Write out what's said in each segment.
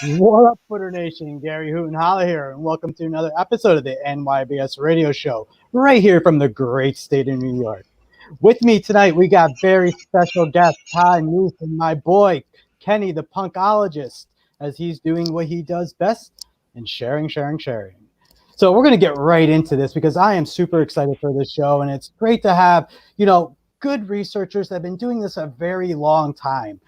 What up, Footer Nation? Gary Hoot and Holla here, and welcome to another episode of the NYBS radio show, right here from the great state of New York. With me tonight, we got very special guest Todd Neiss and my boy Kenny, the punkologist, as he's doing what he does best and sharing. So we're going to get right into this because I am super excited for this show, and it's great to have, good researchers that have been doing this a very long time.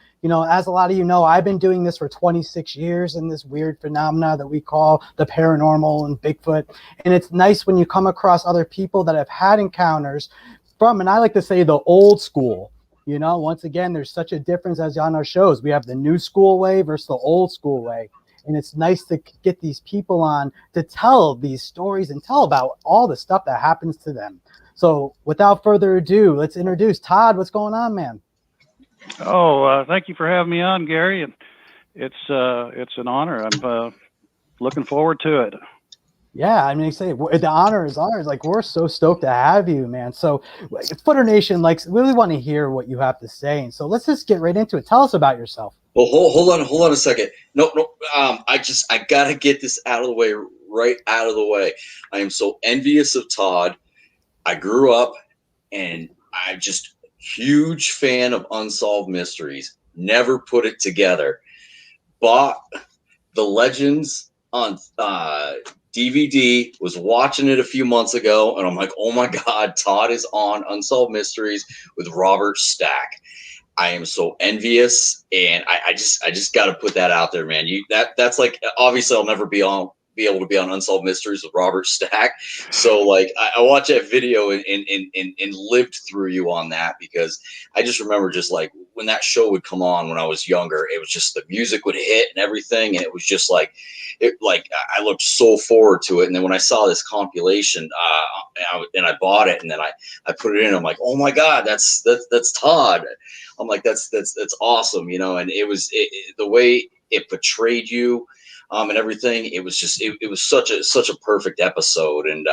As a lot of you know, I've been doing this for 26 years in this weird phenomena that we call the paranormal and Bigfoot. And it's nice when you come across other people that have had encounters from, and I like to say, the old school. Once again, there's such a difference as on our shows. We have the new school way versus the old school way. And it's nice to get these people on to tell these stories and tell about all the stuff that happens to them. So without further ado, let's introduce Todd. What's going on, man? Thank you for having me on, Gary. And it's an honor. I'm looking forward to it. Yeah, I mean, the honor is ours. Like, we're so stoked to have you, man. So, Footer Nation, really want to hear what you have to say. And so let's just get right into it. Tell us about yourself. Well, hold on a second. No. I gotta get this out of the way, right out of the way. I am so envious of Todd. I grew up, and I'm just huge fan of Unsolved Mysteries. Never put it together. Bought the Legends on DVD. Was watching it a few months ago, and I'm like, oh my God, Todd is on Unsolved Mysteries with Robert Stack. I am so envious, and I just got to put that out there, man. That's like, obviously I'll never be able to be on Unsolved Mysteries with Robert Stack. So like I watched that video and lived through you on that, because I just remember just like when that show would come on when I was younger, it was just the music would hit and everything, and it was just like I looked so forward to it. And then when I saw this compilation, and I bought it, and then I put it in, I'm like, oh my God, that's Todd. I'm like, that's awesome, and it was the way it portrayed you. And everything, it was just it was such a perfect episode. And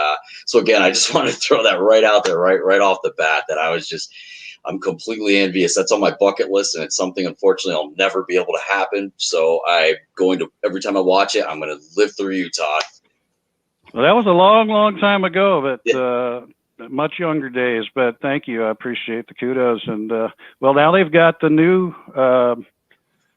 so again, I just wanted to throw that right out there, right off the bat, that I'm completely envious. That's on my bucket list, and it's something, unfortunately, I'll never be able to happen. So every time I watch it, I'm going to live through you, Todd. Well, that was a long time ago, but yeah. Much younger days. But thank you, I appreciate the kudos. And well, now they've got the new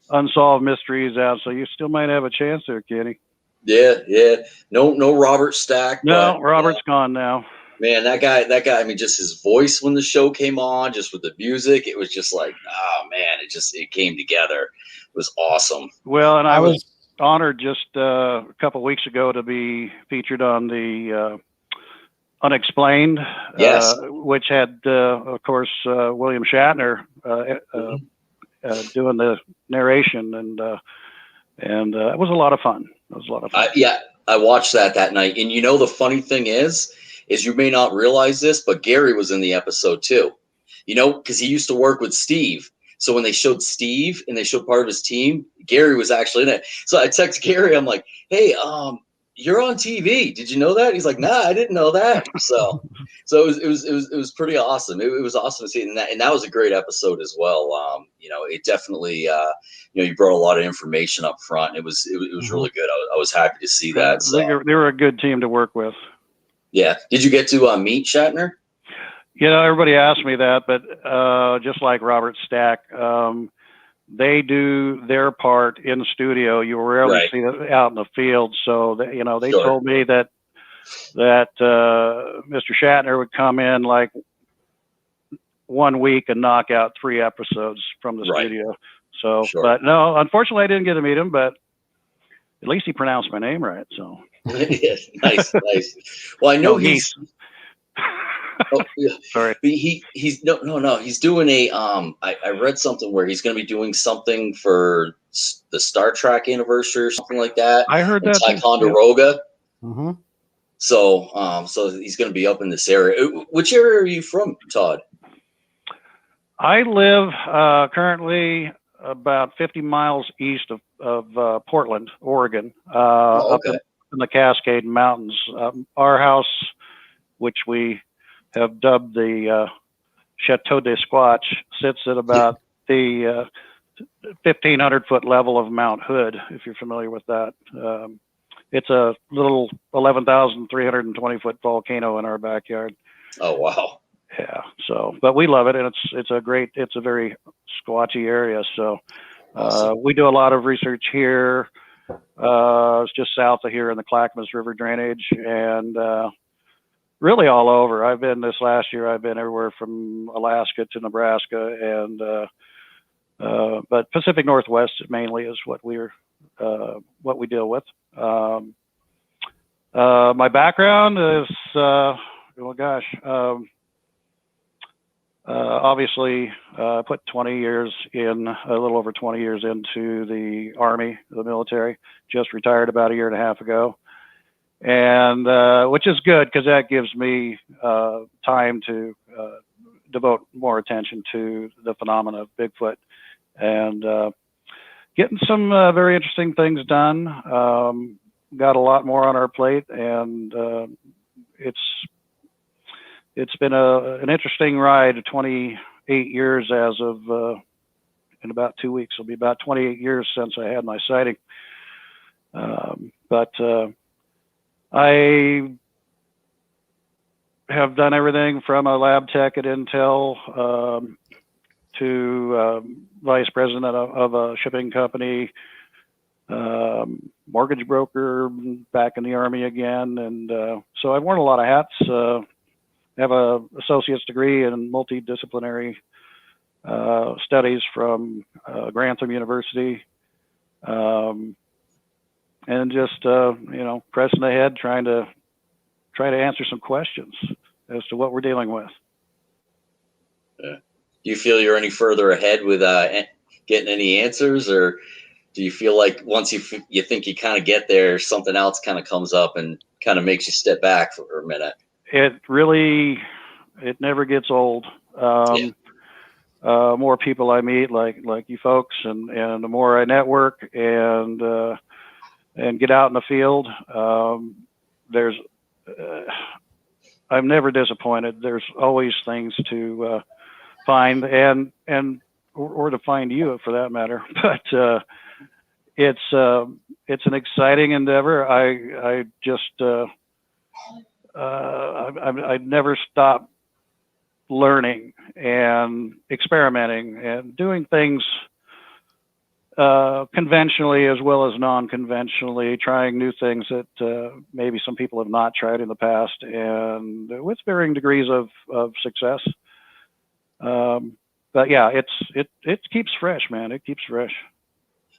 Unsolved Mysteries out, so you still might have a chance there, Kenny. Yeah. No Robert Stack. No, Robert's gone now. Man, that guy, I mean, just his voice when the show came on, just with the music, it was just like, oh man, it came together. It was awesome. Well, and I was honored just a couple of weeks ago to be featured on the Unexplained, yes. Which had, of course, William Shatner doing the narration, and it was a lot of fun. Yeah, I watched that night, and the funny thing is you may not realize this, but Gary was in the episode too. Because he used to work with Steve. So when they showed Steve and they showed part of his team, Gary was actually in it. So I text Gary, I'm like, hey, you're on TV. Did you know that? He's like, nah, I didn't know that. So it was pretty awesome. It was awesome to see, and that was a great episode as well. It definitely, you brought a lot of information up front. It was really good. I was happy to see that. So. They were a good team to work with. Yeah. Did you get to meet Shatner? Everybody asked me that, but just like Robert Stack, they do their part in the studio. You rarely see it out in the field. So they Sure. told me that Mr. Shatner would come in like 1 week and knock out 3 episodes from the studio. So, sure. But no, unfortunately, I didn't get to meet him. But at least he pronounced my name right. So yes, nice. Well, I know he's. Oh, yeah. Sorry. He's no. He's doing a I read something where he's going to be doing something for the Star Trek anniversary or something like that. I heard that. Ticonderoga. Mm-hmm. So he's going to be up in this area. Which area are you from, Todd? I live currently about 50 miles east of Portland, Oregon, up in the Cascade Mountains. Our house, which we have dubbed the Chateau de Squatch, sits at about the 1,500-foot level of Mount Hood, if you're familiar with that. It's a little 11,320-foot volcano in our backyard. Oh, wow. Yeah. So, but we love it, and it's a very squatchy area. So, Awesome. we do a lot of research here. It's just south of here in the Clackamas River drainage, and really all over. This last year, I've been everywhere from Alaska to Nebraska, and but Pacific Northwest mainly is what we deal with. My background is, obviously, put 20 years in, a little over 20 years into the Army, the military. Just retired about a year and a half ago, and which is good because that gives me time to devote more attention to the phenomena of Bigfoot and getting some very interesting things done. Got a lot more on our plate, and it's been an interesting ride. 28 years as of in about 2 weeks. It'll be about 28 years since I had my sighting. But I have done everything from a lab tech at Intel to vice president of a shipping company, mortgage broker, back in the Army again. And so I've worn a lot of hats. Have a associate's degree in multidisciplinary studies from Grantham University. And just, pressing ahead, trying to answer some questions as to what we're dealing with. Yeah. Do you feel you're any further ahead with getting any answers, or do you feel like once you think you kind of get there, something else kind of comes up and kind of makes you step back for a minute? It never gets old. More people I meet, like you folks, and the more I network and get out in the field, I'm never disappointed. There's always things to find or to find you, for that matter. But it's an exciting endeavor. I never stop learning and experimenting and doing things conventionally as well as non-conventionally, trying new things that maybe some people have not tried in the past, and with varying degrees of success. But yeah, it keeps fresh, man. It keeps fresh.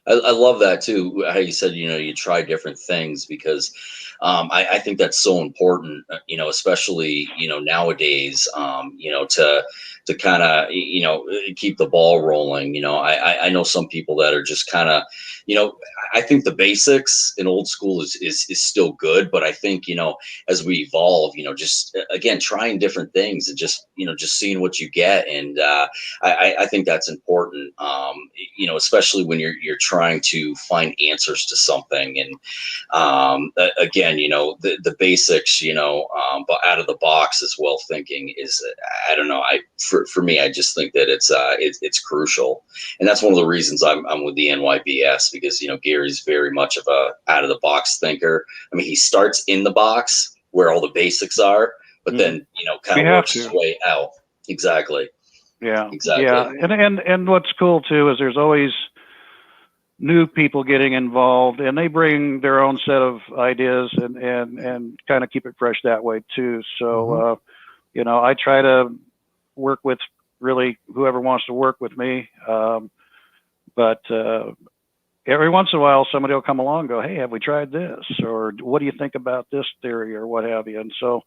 I love that too, how you said, you try different things, because I think that's so important, especially, nowadays, to kind of, keep the ball rolling. I know some people that are just kind of, I think the basics in old school is still good, but I think, as we evolve, just again, trying different things and just seeing what you get. And I think that's important, especially when you're trying to find answers to something. And again, the basics, but out of the box as well thinking is, I don't know, for me, I just think that it's crucial. And that's one of the reasons I'm with the NYBS, because Gary's very much of a out of the box thinker. I mean, he starts in the box where all the basics are, but then kind of works his way out. Exactly. Yeah. Exactly. Yeah. And what's cool too is there's always new people getting involved, and they bring their own set of ideas and kind of keep it fresh that way too. So, I try to work with really whoever wants to work with me. But every once in a while, somebody will come along and go, "Hey, have we tried this?" Or "What do you think about this theory?" or what have you. And so,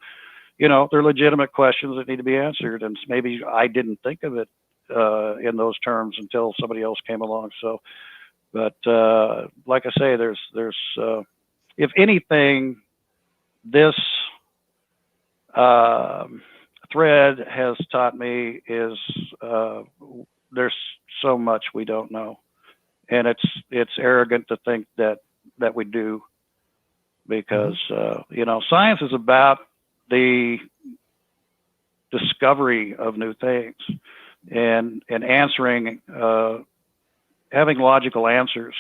they're legitimate questions that need to be answered. And maybe I didn't think of it in those terms until somebody else came along. So, but like I say, there's if anything, this thread has taught me is there's so much we don't know, and it's arrogant to think that we do, because science is about the discovery of new things and answering having logical answers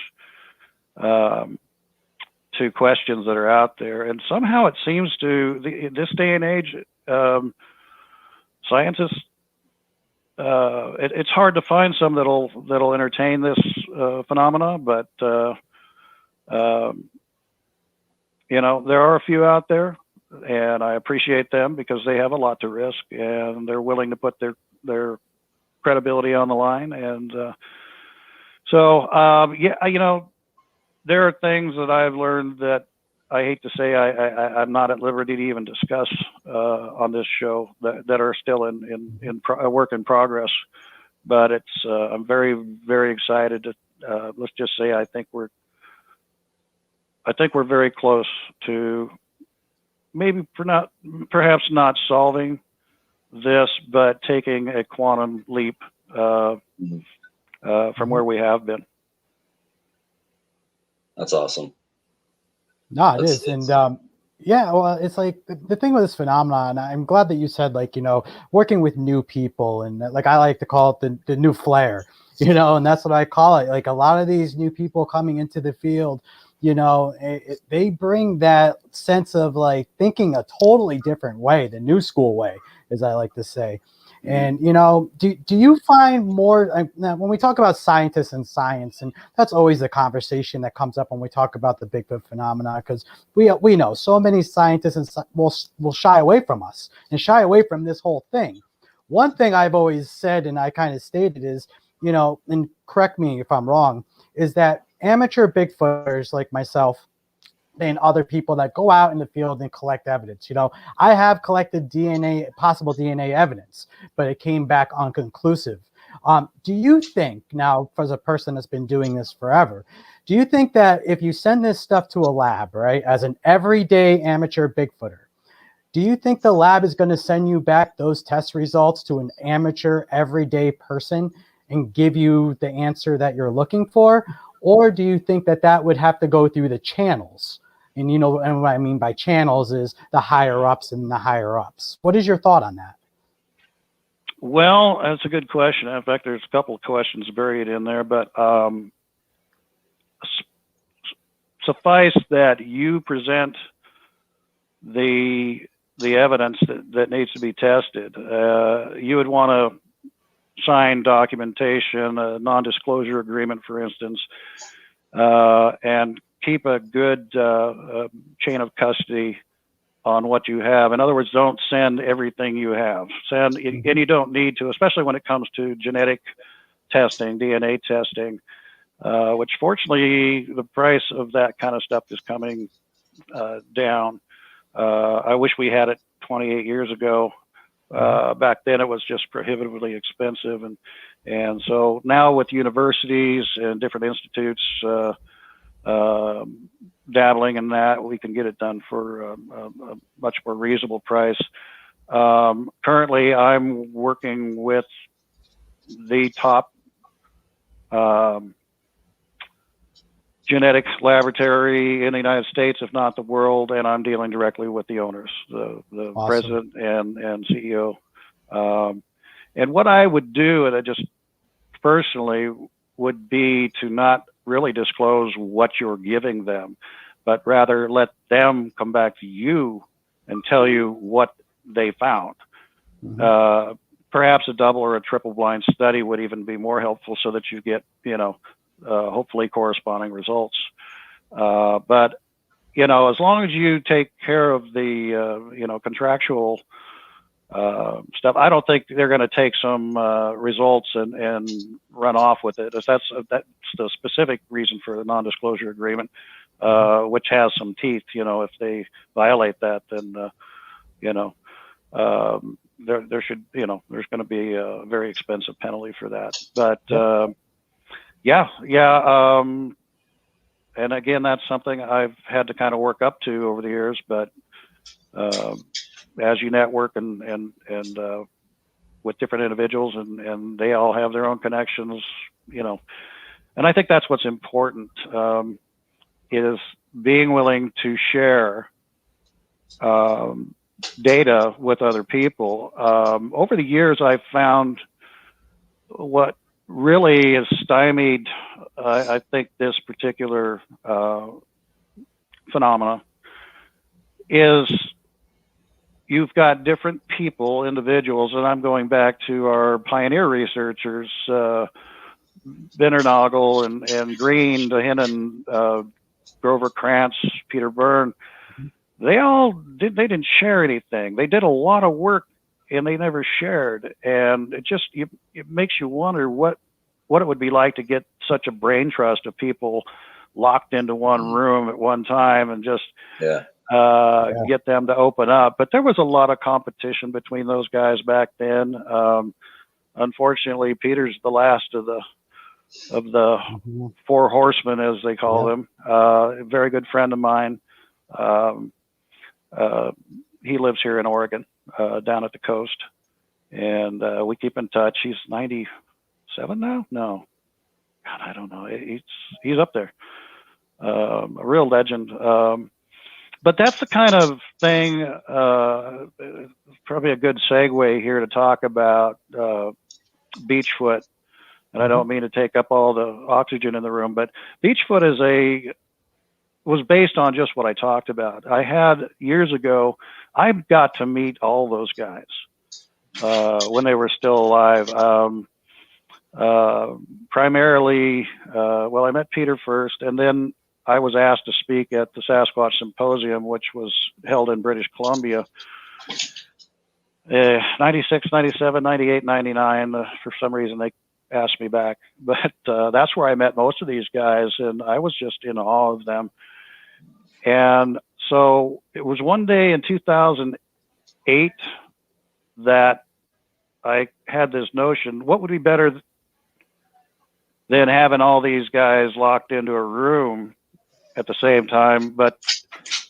to questions that are out there. And somehow it seems to, in this day and age, scientists, it's hard to find some that'll entertain this phenomena, but you know, there are a few out there, and I appreciate them because they have a lot to risk and they're willing to put their credibility on the line. And yeah, you know, there are things that I've learned that I hate to say I'm not at liberty to even discuss on this show that are still in work in progress. But it's I'm very, very excited to let's just say I think we're very close to maybe perhaps not solving this, but taking a quantum leap from where we have been. That's awesome. No, it is. And yeah, well, it's like the thing with this phenomenon, I'm glad that you said, like, you know, working with new people, and like I like to call it the new flair, you know, and that's what I call it. Like a lot of these new people coming into the field, you know, they bring that sense of like thinking a totally different way, the new school way, as I like to say. And, you know, do you find more when we talk about scientists and science, and that's always the conversation that comes up when we talk about the Bigfoot phenomena, because we know so many scientists will shy away from us and shy away from this whole thing. One thing I've always said, and I kind of stated, is, you know, and correct me if I'm wrong, is that amateur Bigfooters like myself and other people that go out in the field and collect evidence. You know, I have collected possible DNA evidence, but it came back unconclusive. Do you think, now, as a person that's been doing this forever, do you think that if you send this stuff to a lab, right, as an everyday amateur Bigfooter, do you think the lab is going to send you back those test results to an amateur everyday person and give you the answer that you're looking for? Or do you think that would have to go through the channels? And, you know, and what I mean by channels is the higher ups and the higher ups. What is your thought on that? Well, that's a good question. In fact, there's a couple of questions buried in there, but suffice that you present the evidence that needs to be tested. You would want to sign documentation, a non-disclosure agreement, for instance, and keep a good chain of custody on what you have. In other words, don't send everything you have. And you don't need to, especially when it comes to genetic testing, DNA testing, which fortunately the price of that kind of stuff is coming down. I wish we had it 28 years ago. Back then it was just prohibitively expensive. And so now with universities and different institutes dabbling in that, we can get it done for a much more reasonable price. Currently, I'm working with the top genetics laboratory in the United States, if not the world, and I'm dealing directly with the owners, the Awesome. president and CEO. And what I would do, and I just personally would be to not really disclose what you're giving them, but rather let them come back to you and tell you what they found. Perhaps a double or a triple blind study would even be more helpful, so that you get, you know, hopefully corresponding results. But, you know, as long as you take care of the, you know, contractual stuff, I don't think they're going to take some results and run off with it. That's the specific reason for the non-disclosure agreement, which has some teeth. You know, if they violate that, then you know, there should, you know, there's going to be a very expensive penalty for that. But yeah. And again, that's something I've had to kind of work up to over the years. But as you network and with different individuals, and they all have their own connections, you know, and I think that's what's important, is being willing to share data with other people. Over the years, I've found what really has stymied, I think, this particular phenomena is you've got different people, individuals, and I'm going back to our pioneer researchers, Bindernagel and Green, Dehinnon, Grover Krantz, Peter Byrne. They didn't share anything. They did a lot of work and they never shared. And it makes you wonder what it would be like to get such a brain trust of people locked into one room at one time and just get them to open up. But there was a lot of competition between those guys back then. Unfortunately, Peter's the last of the Four Horsemen, as they call them. A very good friend of mine. He lives here in Oregon, down at the coast, and we keep in touch. He's 97 now. No, God, I don't know. He's up there. A real legend. But that's the kind of thing. Probably a good segue here to talk about Beachfoot. And I don't mean to take up all the oxygen in the room, but Beachfoot was based on just what I talked about. I had years ago, I got to meet all those guys when they were still alive. Primarily, well, I met Peter first, and then I was asked to speak at the Sasquatch Symposium, which was held in British Columbia. 96, 97, 98, 99. For some reason, they asked me back, but that's where I met most of these guys, and I was just in awe of them. And so it was one day in 2008 that I had this notion: what would be better than having all these guys locked into a room at the same time, but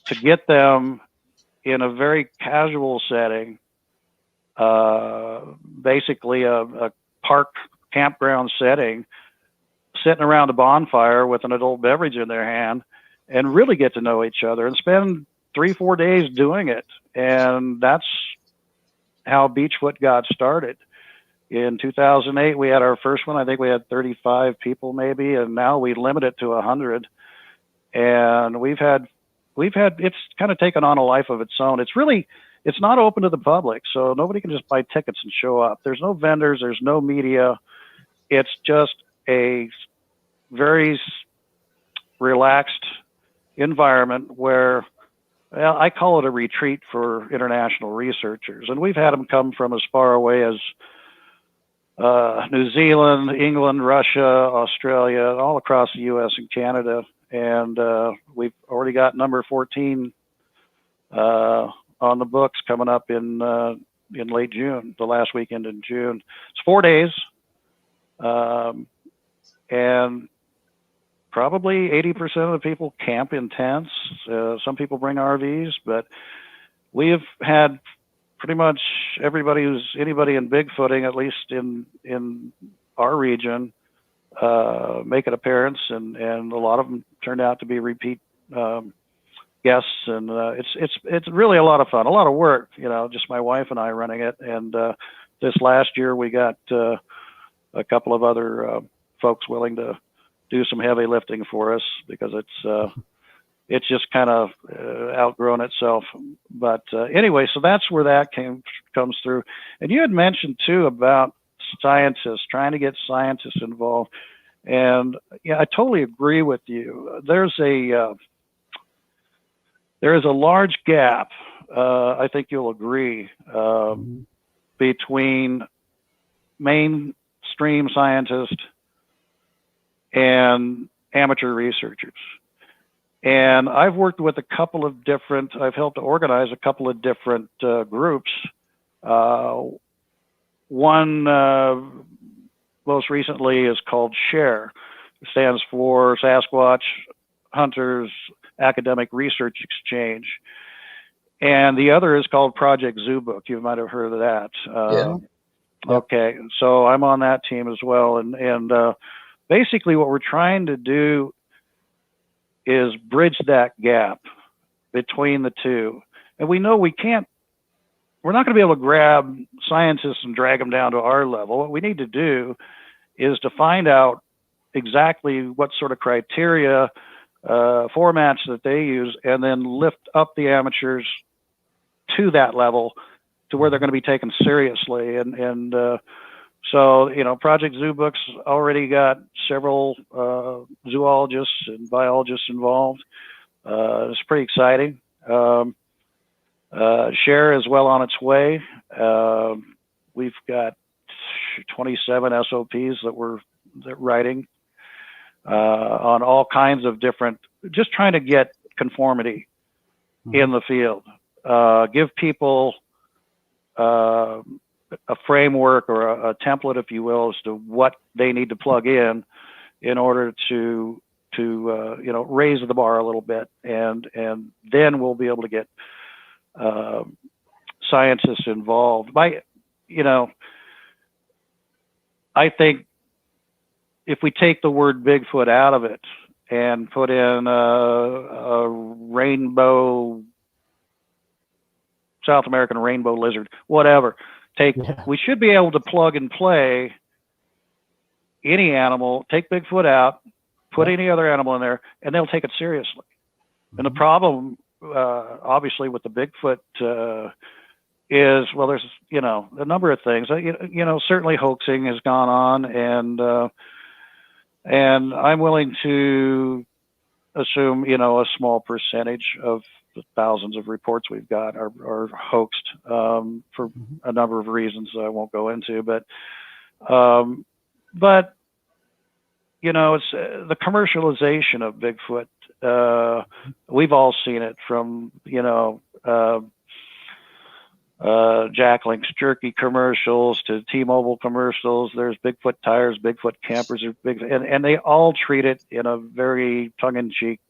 to get them in a very casual setting, basically a park campground setting, sitting around a bonfire with an adult beverage in their hand, and really get to know each other and spend 3-4 days doing it. And that's how Beachfoot got started. In 2008, we had our first one. I think we had 35 people maybe, and now we limit it to 100. And we've had it's kind of taken on a life of its own. It's not open to the public, so nobody can just buy tickets and show up. There's no vendors, there's no media. It's just a very relaxed environment where, well, I call it a retreat for international researchers. And we've had them come from as far away as New Zealand, England, Russia, Australia, all across the U.S. and Canada. And we've already got number 14 on the books coming up in late June, the last weekend in June. It's 4 days. And probably 80% of the people camp in tents. Some people bring RVs, but we have had pretty much anybody in Bigfooting, at least in our region, make an appearance, and a lot of them turned out to be repeat guests, and it's really a lot of fun, a lot of work, just my wife and I running it. And this last year we got a couple of other folks willing to do some heavy lifting for us, because it's just kind of outgrown itself. But anyway, so that's where that comes through. And you had mentioned too about scientists, trying to get scientists involved. And yeah, I totally agree with you. There is a large gap, I think you'll agree, between mainstream scientists and amateur researchers. And I've worked with I've helped to organize a couple of different groups. One most recently is called SHARE. It stands for Sasquatch Hunters Academic Research Exchange. And the other is called Project Zoo Book. You might have heard of that. Yeah. Okay, so I'm on that team as well. And basically what we're trying to do is bridge that gap between the two. And we know we're not going to be able to grab scientists and drag them down to our level. What we need to do is to find out exactly what sort of criteria, formats that they use, and then lift up the amateurs to that level to where they're going to be taken seriously. And so, you know, Project Zoo Books already got several zoologists and biologists involved. It's pretty exciting. Share is well on its way. We've got 27 SOPs that we're writing on all kinds of different, just trying to get conformity in the field. Give people a framework or a template, if you will, as to what they need to plug in order to you know, raise the bar a little bit, and then we'll be able to get scientists involved. You know, I think if we take the word Bigfoot out of it and put in a rainbow, South American rainbow lizard, whatever, we should be able to plug and play any animal, take Bigfoot out, put any other animal in there, and they'll take it seriously. And the problem, obviously, with the Bigfoot is, well, there's, you know, a number of things. You know, certainly hoaxing has gone on, and I'm willing to assume, you know, a small percentage of the thousands of reports we've got are hoaxed for a number of reasons I won't go into. But you know, it's the commercialization of Bigfoot. We've all seen it, from, you know, Jack Link's jerky commercials to T-Mobile commercials. There's Bigfoot tires, Bigfoot campers, and they all treat it in a very tongue-in-cheek.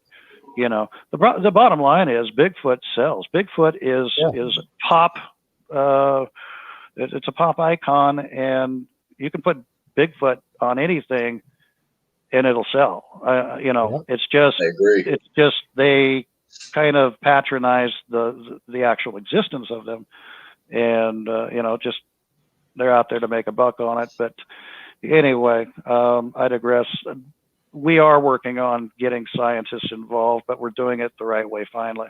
You know, the bottom line is Bigfoot sells. Bigfoot is pop. It's a pop icon, and you can put Bigfoot on anything, and it'll sell. You know, it's just, they kind of patronize the actual existence of them, and you know, just they're out there to make a buck on it. But anyway, I digress. We are working on getting scientists involved, but we're doing it the right way finally.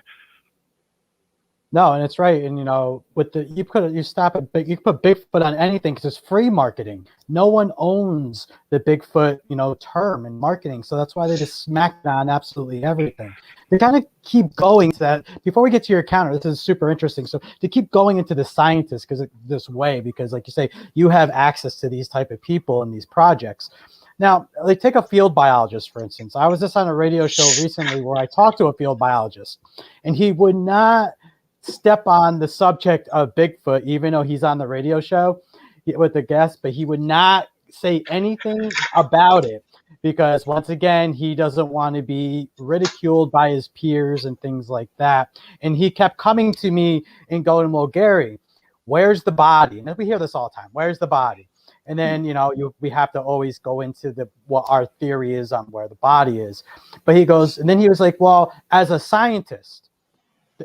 No, and it's right. And, you know, with you put Bigfoot on anything because it's free marketing. No one owns the Bigfoot, you know, term in marketing. So that's why they just smacked on absolutely everything. They kind of keep going to that. Before we get to your counter, this is super interesting. So to keep going into the scientists this way, because like you say, you have access to these type of people and these projects. Now, like, take a field biologist, for instance. I was just on a radio show recently where I talked to a field biologist, and he would not step on the subject of Bigfoot, even though he's on the radio show with the guest, but he would not say anything about it because, once again, he doesn't want to be ridiculed by his peers and things like that. And he kept coming to me and going, well, Gary, where's the body? And we hear this all the time. Where's the body? And then, you know, we have to always go into what our theory is on where the body is. But he goes, and then he was like, well, as a scientist,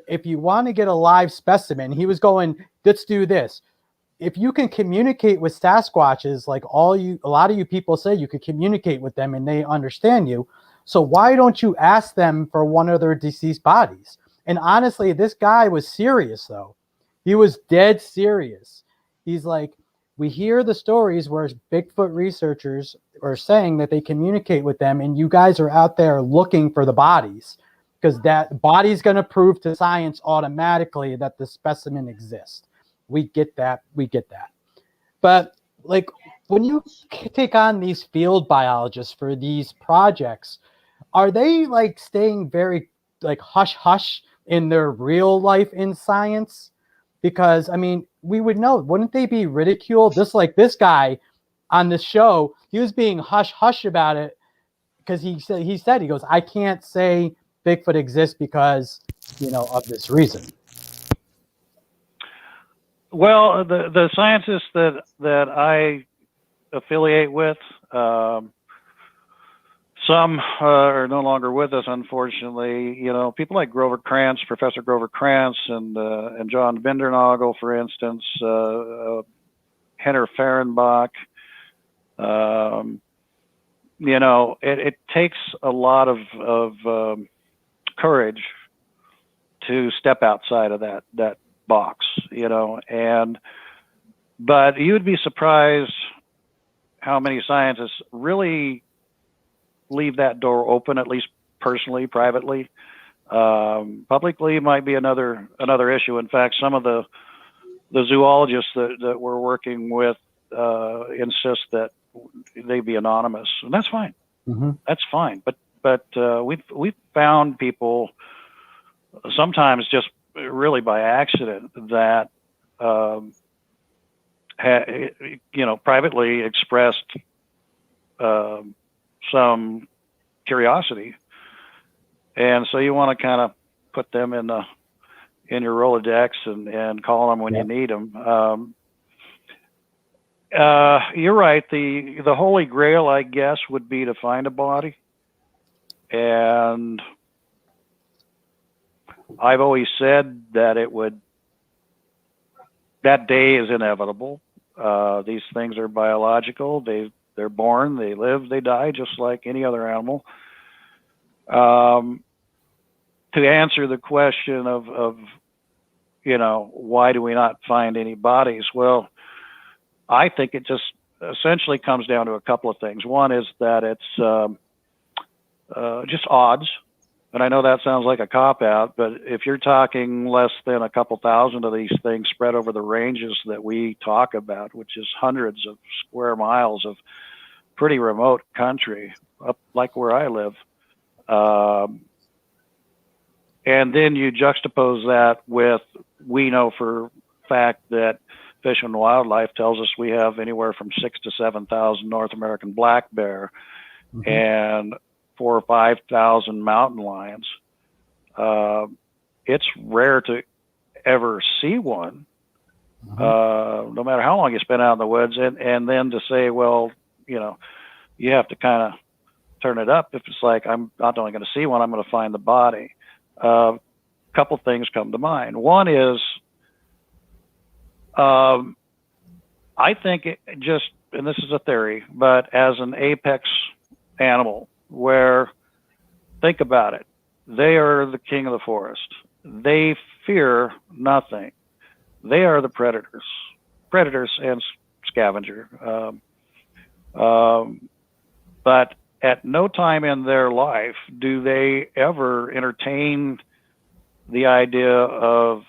if you want to get a live specimen, he was going, let's do this. If you can communicate with Sasquatches, like a lot of you people say you could communicate with them and they understand you. So why don't you ask them for one of their deceased bodies? And honestly, this guy was serious, though. He was dead serious. He's like, we hear the stories where Bigfoot researchers are saying that they communicate with them, and you guys are out there looking for the bodies because that body's going to prove to science automatically that the specimen exists. We get that. We get that. But like when you take on these field biologists for these projects, are they like staying very like hush hush in their real life in science? Because, I mean, we would know, wouldn't they be ridiculed? Just like this guy on the show, he was being hush hush about it because he said, he goes, I can't say Bigfoot exists because, you know, of this reason. Well, the scientists that I affiliate with, some are no longer with us, unfortunately. You know, people like Professor Grover Krantz, and John Bindernagel, for instance, Henner Fehrenbach, You know, it takes a lot of courage to step outside of that box, you know, but you'd be surprised how many scientists really leave that door open, at least personally, privately. Publicly might be another issue. In fact, some of the zoologists that we're working with insist that they be anonymous, and that's fine. Mm-hmm. That's fine. But we've found people sometimes just really by accident that you know, privately expressed some curiosity, and so you want to kind of put them in your Rolodex and call them when you need them. You're right. The holy grail, I guess, would be to find a body, and I've always said that that day is inevitable. These things are biological. They're born, they live, they die, just like any other animal. To answer the question of you know, why do we not find any bodies? Well, I think it just essentially comes down to a couple of things. One is that it's just odds. And I know that sounds like a cop-out, but if you're talking less than a couple thousand of these things spread over the ranges that we talk about, which is hundreds of square miles of pretty remote country, up like where I live, and then you juxtapose that with, we know for fact that Fish and Wildlife tells us we have anywhere from 6,000 to 7,000 North American black bear, mm-hmm. and 4,000 or 5,000 mountain lions. It's rare to ever see one, mm-hmm. No matter how long you spend out in the woods. And then to say, well, you know, you have to kind of turn it up. If it's like, I'm not only going to see one, I'm going to find the body. Couple things come to mind. One is, I think it just, and this is a theory, but as an apex animal, where, think about it, they are the king of the forest. They fear nothing. They are the predators and scavenger. But at no time in their life do they ever entertain the idea of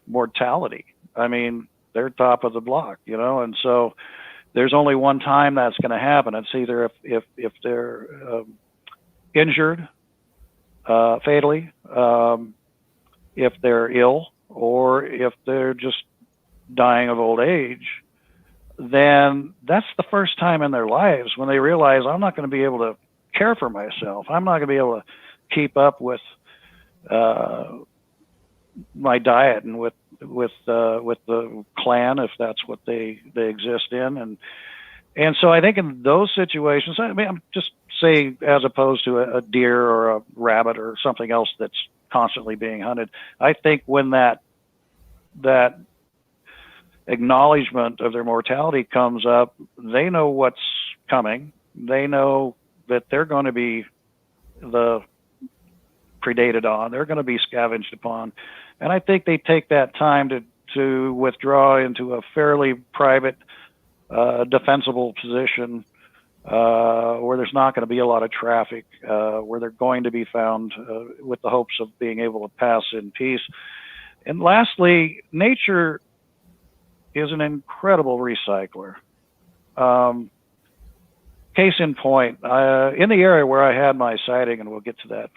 mortality. I mean, they're top of the block, you know, and so there's only one time that's going to happen. It's either if they're injured fatally, if they're ill, or if they're just dying of old age. Then that's the first time in their lives when they realize, I'm not going to be able to care for myself. I'm not going to be able to keep up with my diet and with the clan, if that's what they exist in, and so I think in those situations, I mean, I'm just saying, as opposed to a deer or a rabbit or something else that's constantly being hunted, I think when that acknowledgement of their mortality comes up, they know what's coming. They know that they're going to be predated on. They're going to be scavenged upon. And I think they take that time to withdraw into a fairly private, defensible position, where there's not going to be a lot of traffic, where they're going to be found with the hopes of being able to pass in peace. And lastly, nature is an incredible recycler. Case in point, in the area where I had my sighting, and we'll get to that,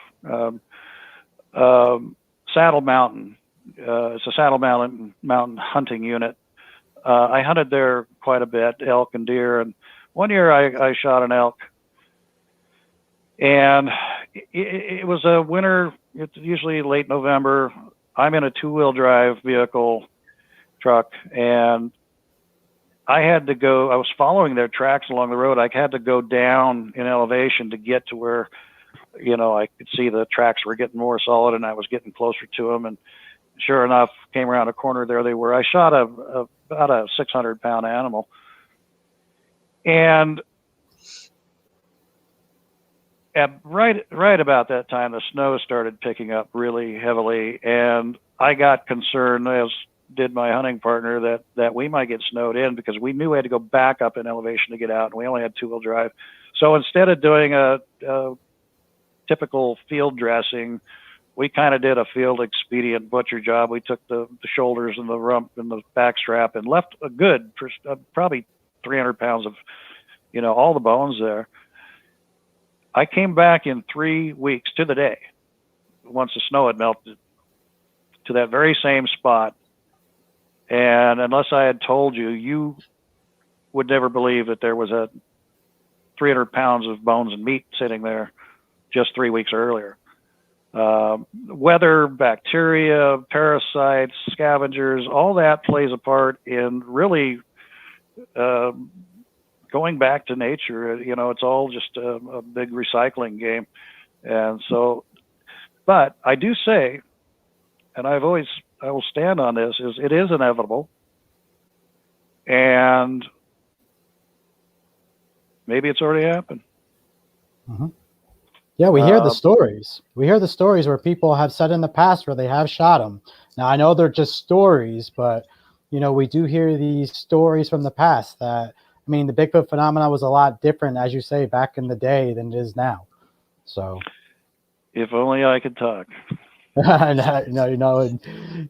Saddle Mountain. It's a Saddle Mountain hunting unit. I hunted there quite a bit, elk and deer. And one year I shot an elk, and it was a winter. It's usually late November. I'm in a 2-wheel drive vehicle, truck, and I had to go. I was following their tracks along the road. I had to go down in elevation to get to where, you know, I could see the tracks were getting more solid, and I was getting closer to them. And sure enough, came around a corner. There they were. I shot about a 600-pound animal, And right about that time, the snow started picking up really heavily, and I got concerned, as did my hunting partner, that we might get snowed in, because we knew we had to go back up in elevation to get out, and we only had two-wheel drive. So instead of doing a typical field dressing, we kind of did a field expedient butcher job. We took the shoulders and the rump and the back strap and left a good, probably 300 pounds of, all the bones there. I came back in 3 weeks to the day, once the snow had melted, to that very same spot. And unless I had told you, you would never believe that there was 300 pounds of bones and meat sitting there just 3 weeks earlier. Weather, bacteria, parasites, scavengers, all that plays a part in really going back to nature. It's all just a big recycling game. And so, but I do say, and I will stand on this, is it is inevitable. And maybe it's already happened. Mm-hmm. Yeah, we hear the stories. We hear the stories where people have said in the past where they have shot them. Now, I know they're just stories, but, we do hear these stories from the past that, the Bigfoot phenomena was a lot different, as you say, back in the day than it is now. So, if only I could talk. No,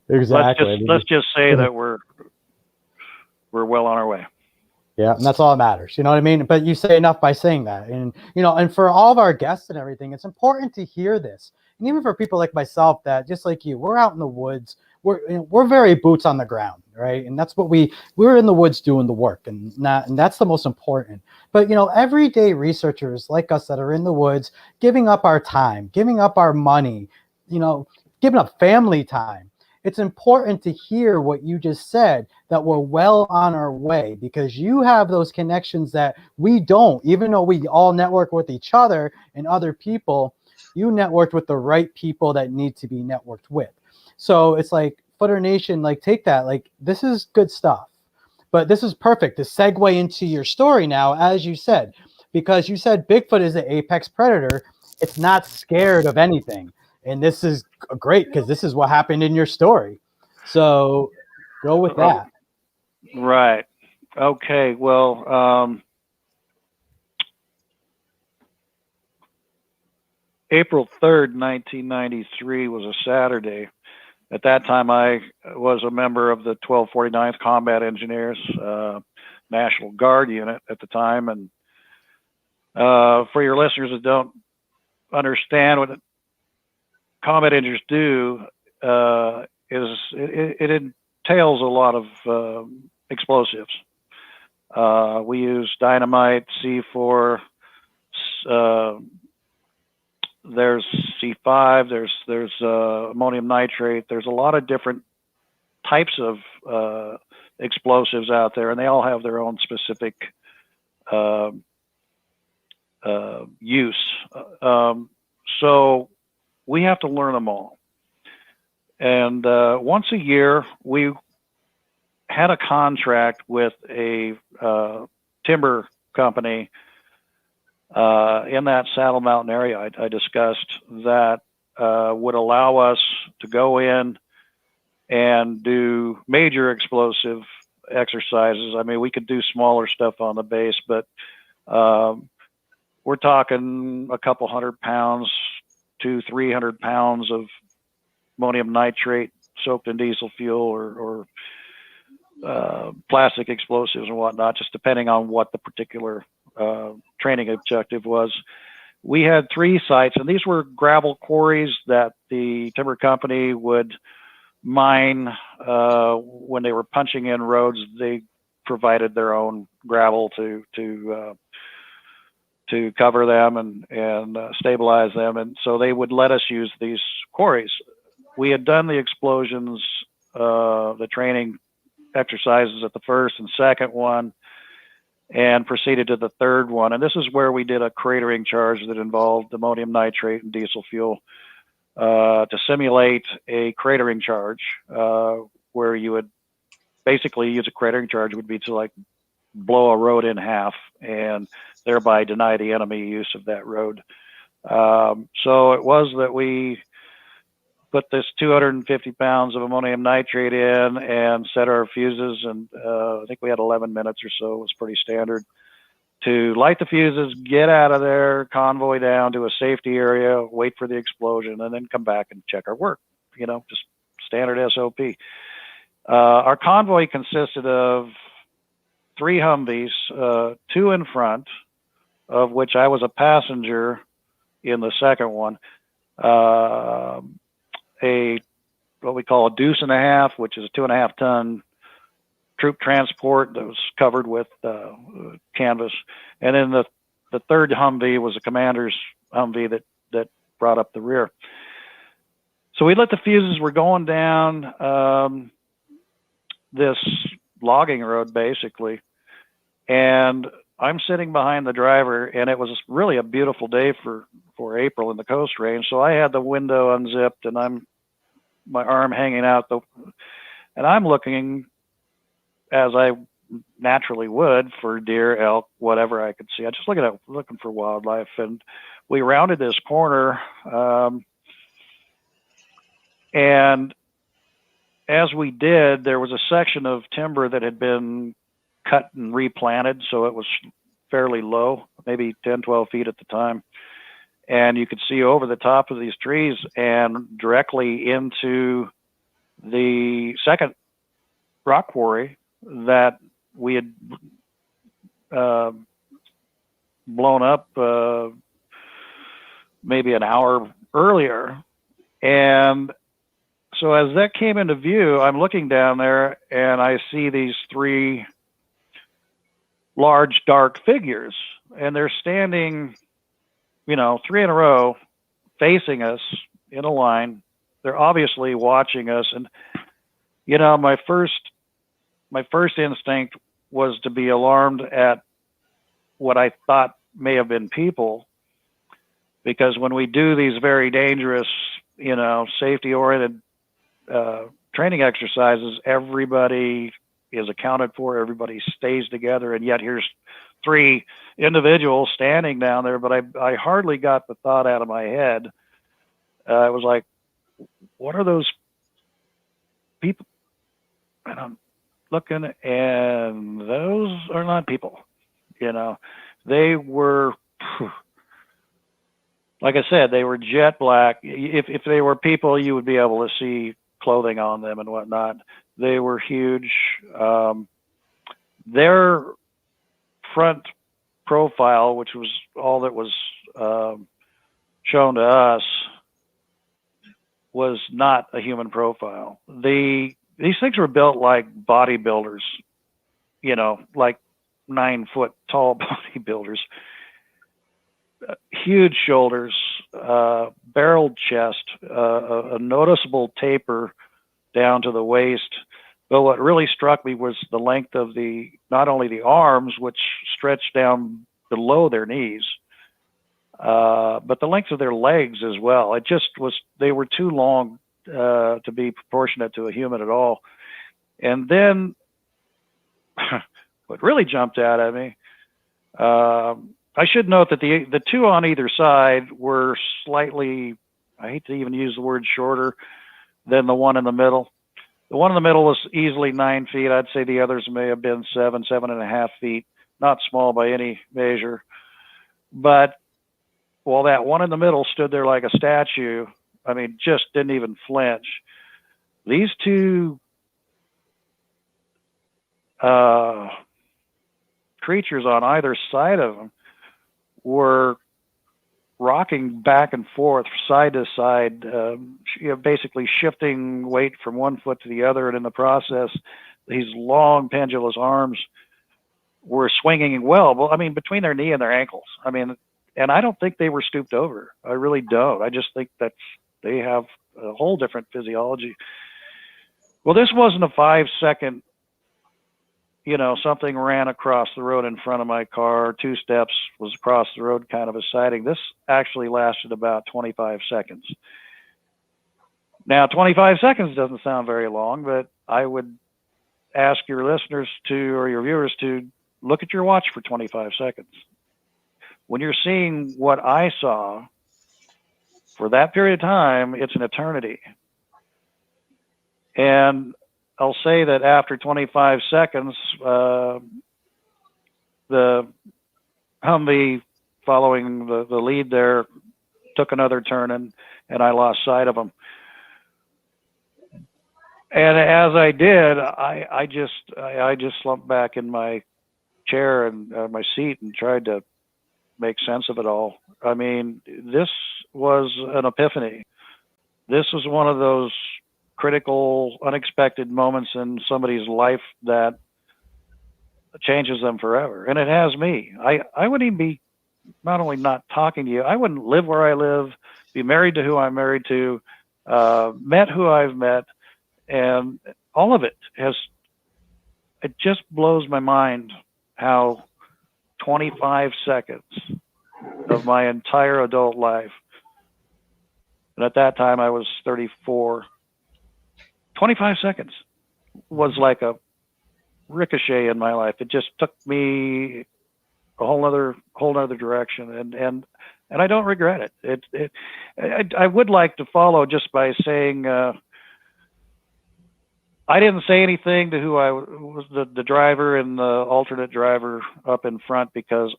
exactly. Let's just say that we're well on our way. Yeah, and that's all that matters. You know what I mean? But you say enough by saying that. And, and for all of our guests and everything, it's important to hear this. And even for people like myself that, just like you, we're out in the woods. We're very boots on the ground, right? And that's what we're in the woods doing the work, and that's the most important. But, everyday researchers like us that are in the woods, giving up our time, giving up our money, giving up family time. It's important to hear what you just said, that we're well on our way, because you have those connections that we don't. Even though we all network with each other and other people, you networked with the right people that need to be networked with. So it's like, Footer Nation, take that. This is good stuff. But this is perfect to segue into your story now, as you said, because you said Bigfoot is an apex predator. It's not scared of anything. And this is great, because this is what happened in your story. So go with that. Right. Okay. Well, April 3rd, 1993 was a Saturday. At that time, I was a member of the 1249th Combat Engineers, National Guard unit at the time. And for your listeners that don't understand what combat engineers do, it entails a lot of explosives. We use dynamite, C4, there's C5, there's ammonium nitrate. There's a lot of different types of explosives out there, and they all have their own specific use. So we have to learn them all. And once a year, we had a contract with a timber company in that Saddle Mountain area I discussed, that would allow us to go in and do major explosive exercises. We could do smaller stuff on the base, but we're talking a couple 100 pounds to 300 pounds of ammonium nitrate soaked in diesel fuel, or plastic explosives and whatnot, just depending on what the particular training objective was. We had 3 sites, and these were gravel quarries that the timber company would mine when they were punching in roads. They provided their own gravel to cover them and stabilize them, and so they would let us use these quarries. We had done the explosions, the training exercises at the first and second one, and proceeded to the third one. And this is where we did a cratering charge that involved ammonium nitrate and diesel fuel to simulate a cratering charge, where you would basically use a cratering charge would be to blow a road in half and thereby deny the enemy use of that road. So it was that we put this 250 pounds of ammonium nitrate in and set our fuses, and I think we had 11 minutes or so. It was pretty standard to light the fuses, get out of there, convoy down to a safety area, wait for the explosion, and then come back and check our work. Just standard SOP. Our convoy consisted of 3 Humvees, 2 in front, of which I was a passenger in the second one. What we call a deuce and a half, which is a 2.5 ton troop transport that was covered with canvas, and then the third Humvee was a commander's Humvee that brought up the rear. So we lit the fuses. We're going down this logging road basically, and I'm sitting behind the driver, and it was really a beautiful day for April in the Coast Range. So I had the window unzipped, and my arm hanging out, and I'm looking, as I naturally would, for deer, elk, whatever I could see. I just looking for wildlife, and we rounded this corner, and as we did, there was a section of timber that had been cut and replanted, so it was fairly low, maybe 10, 12 feet at the time. And you could see over the top of these trees and directly into the second rock quarry that we had blown up maybe an hour earlier. And so as that came into view, I'm looking down there and I see these 3 large dark figures, and they're standing, 3 in a row, facing us in a line. They're obviously watching us, and my first instinct was to be alarmed at what I thought may have been people, because when we do these very dangerous, safety-oriented training exercises, everybody is accounted for, everybody stays together, and yet here's 3 individuals standing down there. But I hardly got the thought out of my head. It was like, what are those people? And I'm looking, and those are not people. They were, like I said, they were jet black. If they were people, you would be able to see clothing on them and whatnot. They were huge. Their front profile, which was all that was shown to us, was not a human profile. These things were built like bodybuilders, like 9 foot tall bodybuilders. Huge shoulders, barreled chest, a noticeable taper down to the waist. But what really struck me was the length of not only the arms, which stretched down below their knees, but the length of their legs as well. It just they were too long to be proportionate to a human at all. And then what really jumped out at me, I should note that the 2 on either side were slightly, I hate to even use the word shorter than the one in the middle. The one in the middle was easily 9 feet. I'd say the others may have been 7.5 feet. Not small by any measure. But while that one in the middle stood there like a statue, just didn't even flinch, these 2 creatures on either side of them were rocking back and forth, side to side, basically shifting weight from one foot to the other. And in the process, these long pendulous arms were swinging between their knee and their ankles. And I don't think they were stooped over. I really don't. I just think that they have a whole different physiology. Well, this wasn't a 5-second, something ran across the road in front of my car, 2 steps was across the road, kind of a sighting. This actually lasted about 25 seconds. Now, 25 seconds doesn't sound very long, but I would ask your listeners or your viewers to look at your watch for 25 seconds. When you're seeing what I saw for that period of time, it's an eternity. And I'll say that after 25 seconds, the Humvee following the lead there took another turn, and I lost sight of him. And as I did, I just slumped back in my chair and my seat and tried to make sense of it all. I mean, this was an epiphany. This was one of those critical, unexpected moments in somebody's life that changes them forever. And it has me. I wouldn't even be not only not talking to you, I wouldn't live where I live, be married to who I'm married to, met who I've met, and all of it just blows my mind how 25 seconds of my entire adult life, and at that time I was 34, 25 seconds was like a ricochet in my life. It just took me a whole other direction, and I don't regret it. I would like to follow just by saying I didn't say anything to who I was, the driver and the alternate driver up in front, because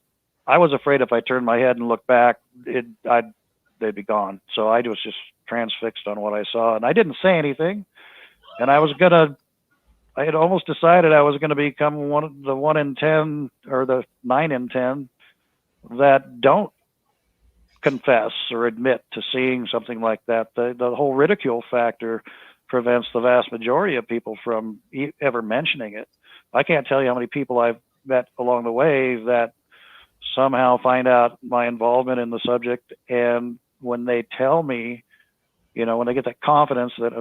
I was afraid if I turned my head and looked back, they'd be gone. So I was just transfixed on what I saw, and I didn't say anything. And I had almost decided I was gonna become the 1 in 10 or the 9 in 10 that don't confess or admit to seeing something like that. The whole ridicule factor prevents the vast majority of people from ever mentioning it. I can't tell you how many people I've met along the way that somehow find out my involvement in the subject, and when they tell me, when they get that confidence, that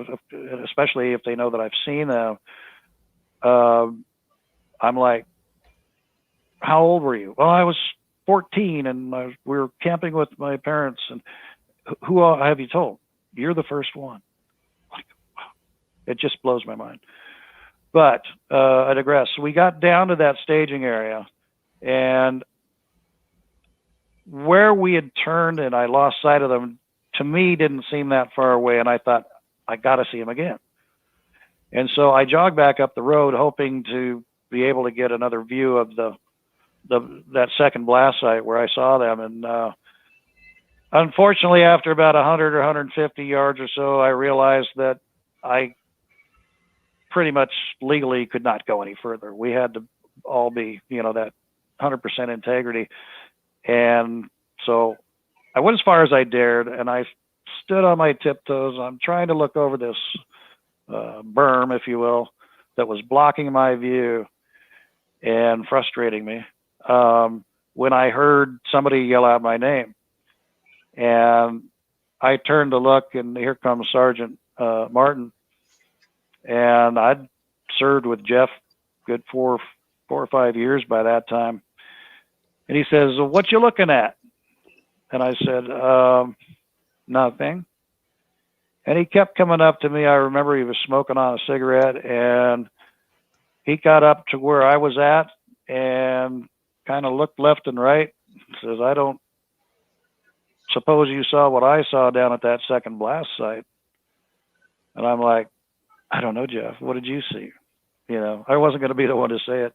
especially if they know that I've seen them, I'm like, how old were you? Well, I was 14 and we were camping with my parents. And who have you told? You're the first one. Like, wow. It just blows my mind. But I digress. We got down to that staging area, and where we had turned and I lost sight of them, to me, didn't seem that far away. And I thought, I got to see him again. And so I jogged back up the road, hoping to be able to get another view of that second blast site where I saw them. And unfortunately, after about 100 or 150 yards or so, I realized that I pretty much legally could not go any further. We had to all be, that 100% integrity. And so I went as far as I dared, and I stood on my tiptoes. I'm trying to look over this berm, if you will, that was blocking my view and frustrating me, when I heard somebody yell out my name. And I turned to look, and here comes Sergeant Martin. And I'd served with Jeff good 4 or 5 years by that time. And he says, "What you looking at?" And I said, "Nothing." And he kept coming up to me. I remember he was smoking on a cigarette, and he got up to where I was at and kind of looked left and right. Says, "I don't suppose you saw what I saw down at that second blast site." And I'm like, "I don't know, Jeff. What did you see?" I wasn't going to be the one to say it.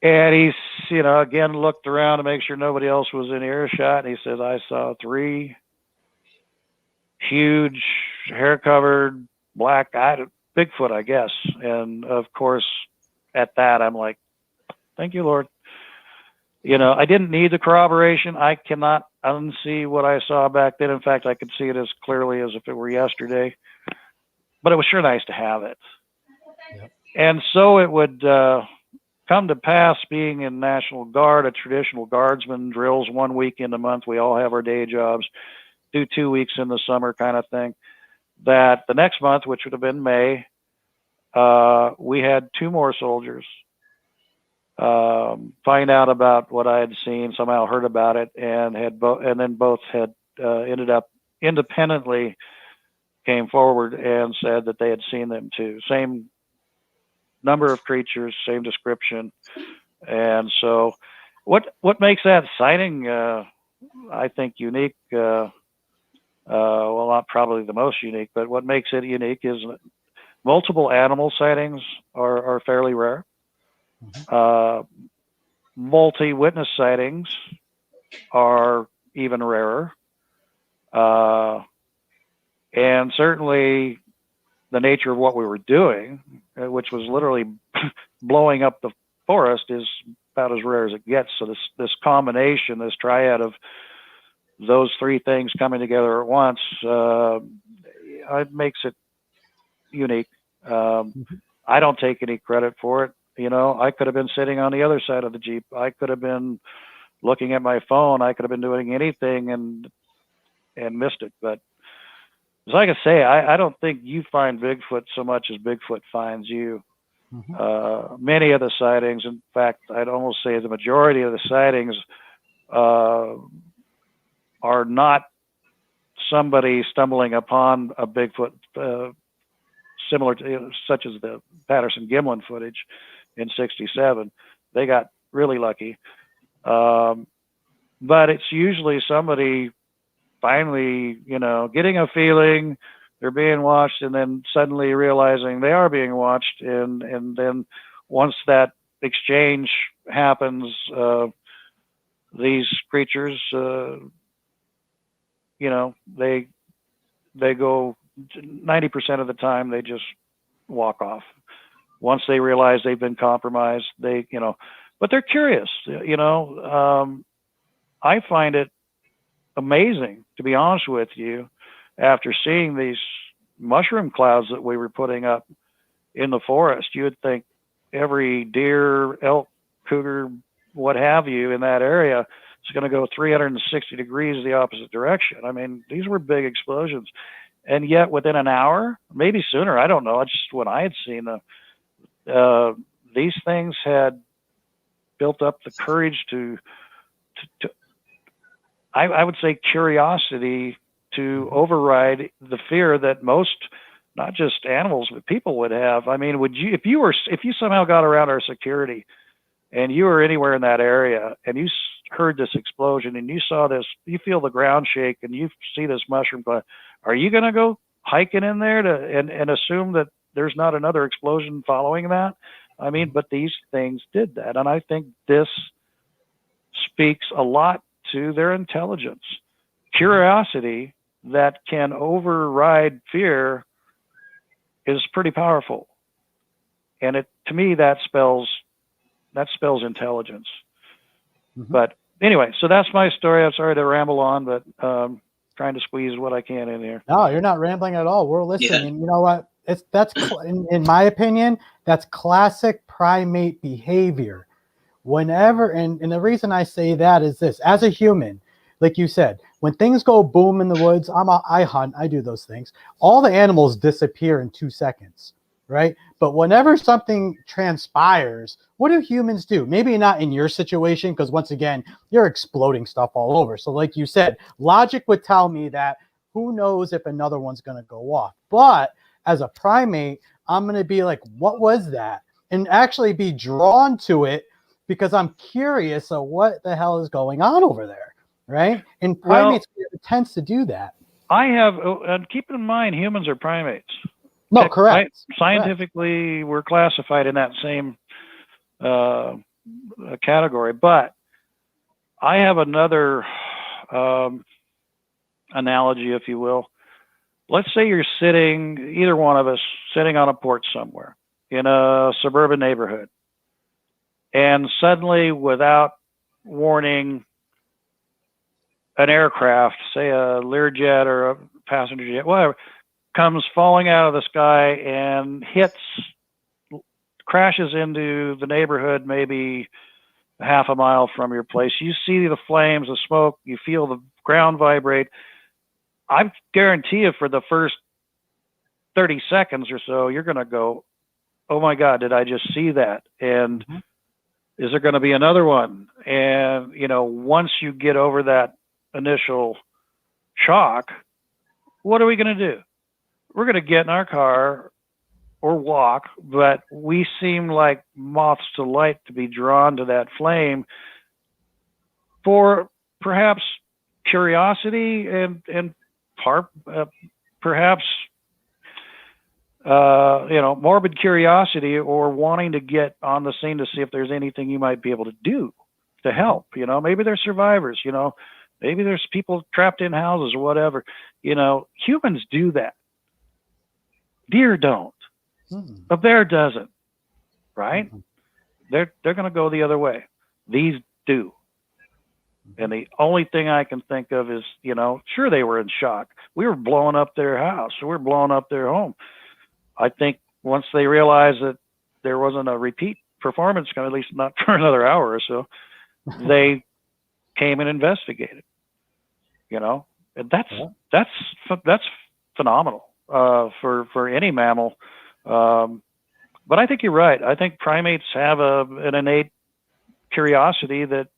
And he's, again, looked around to make sure nobody else was in earshot. And he says, "I saw 3 huge, hair-covered, black-eyed Bigfoot, I guess." And of course, at that, I'm like, "Thank you, Lord." I didn't need the corroboration. I cannot unsee what I saw back then. In fact, I could see it as clearly as if it were yesterday. But it was sure nice to have it. Yep. And so it would come to pass, being in National Guard, a traditional guardsman, drills 1 weekend a month. We all have our day jobs, do 2 weeks in the summer kind of thing. That the next month, which would have been May, we had 2 more soldiers find out about what I had seen, somehow heard about it, and then both had ended up independently came forward and said that they had seen them too. Same number of creatures, same description. And so what makes that sighting, I think, unique, well, not probably the most unique, but what makes it unique is multiple animal sightings are fairly rare. Multi-witness sightings are even rarer. And certainly the nature of what we were doing, which was literally blowing up the forest, is about as rare as it gets. So this combination, this triad of those three things coming together at once, it makes it unique. I don't take any credit for it. You know, I could have been sitting on the other side of the Jeep. I could have been looking at my phone. I could have been doing anything and missed it. But as I can say, I don't think you find Bigfoot so much as Bigfoot finds you. Many of the sightings, in fact, I'd almost say the majority of the sightings are not somebody stumbling upon a Bigfoot similar to, such as the Patterson-Gimlin footage in '67. They got really lucky. But it's usually somebody finally, you know, getting a feeling they're being watched, and then suddenly realizing they are being watched, and then once that exchange happens, these creatures, you know, they go 90% of the time they just walk off. Once they realize they've been compromised, they, you know, but they're curious, you know. I find it amazing, to be honest with you, after seeing these mushroom clouds that we were putting up in the forest. You would think every deer, elk, cougar, what have you in that area is going to go 360 degrees the opposite direction. I mean, these were big explosions. And yet within an hour, maybe sooner, I don't know, it's just when I had seen them, these things had built up the courage to I would say curiosity to override the fear that most, not just animals, but people would have. I mean, would you, if you somehow got around our security and you were anywhere in that area and you heard this explosion and you saw this, you feel the ground shake and you see this mushroom cloud, are you going to go hiking in there and assume that there's not another explosion following that? I mean, but these things did that. And I think this speaks a lot to their intelligence. Curiosity that can override fear is pretty powerful. And it, to me, that spells intelligence. But anyway, so that's my story. I'm sorry to ramble on, but trying to squeeze what I can in here. No, you're not rambling at all. We're listening. Yeah. And you know what? In my opinion, that's classic primate behavior. Whenever, and the reason I say that is this: as a human, like you said, when things go boom in the woods, I hunt, I do those things. All the animals disappear in 2 seconds, right? But whenever something transpires, what do humans do? Maybe not in your situation, because once again, you're exploding stuff all over. So like you said, logic would tell me that who knows if another one's going to go off. But as a primate, I'm going to be like, what was that? And actually be drawn to it, because I'm curious of what the hell is going on over there, right? And primates tends to do that. I have, and keep in mind, humans are primates. No, correct. Scientifically, correct. We're classified in that same category. But I have another analogy, if you will. Let's say you're sitting, either one of us, sitting on a porch somewhere in a suburban neighborhood. And suddenly, without warning, an aircraft, say a Learjet or a passenger jet, whatever, comes falling out of the sky and crashes into the neighborhood, maybe half a mile from your place. You see the flames, the smoke, you feel the ground vibrate. I guarantee you for the first 30 seconds or so, you're going to go, oh my God, did I just see that? And is there going to be another one? And, you know, once you get over that initial shock, what are we going to do? We're going to get in our car or walk, but we seem like moths to light to be drawn to that flame for perhaps curiosity and perhaps morbid curiosity, or wanting to get on the scene to see if there's anything you might be able to do to help. Maybe they're survivors, maybe there's people trapped in houses or whatever. Humans do that. Deer don't. A bear doesn't, right? They're going to go the other way. These do. And the only thing I can think of is, sure, they were in shock. We were blowing up their house. We were blowing up their home. I think once they realized that there wasn't a repeat performance, at least not for another hour or so, they came and investigated. And that's phenomenal for any mammal. But I think you're right. I think primates have an innate curiosity that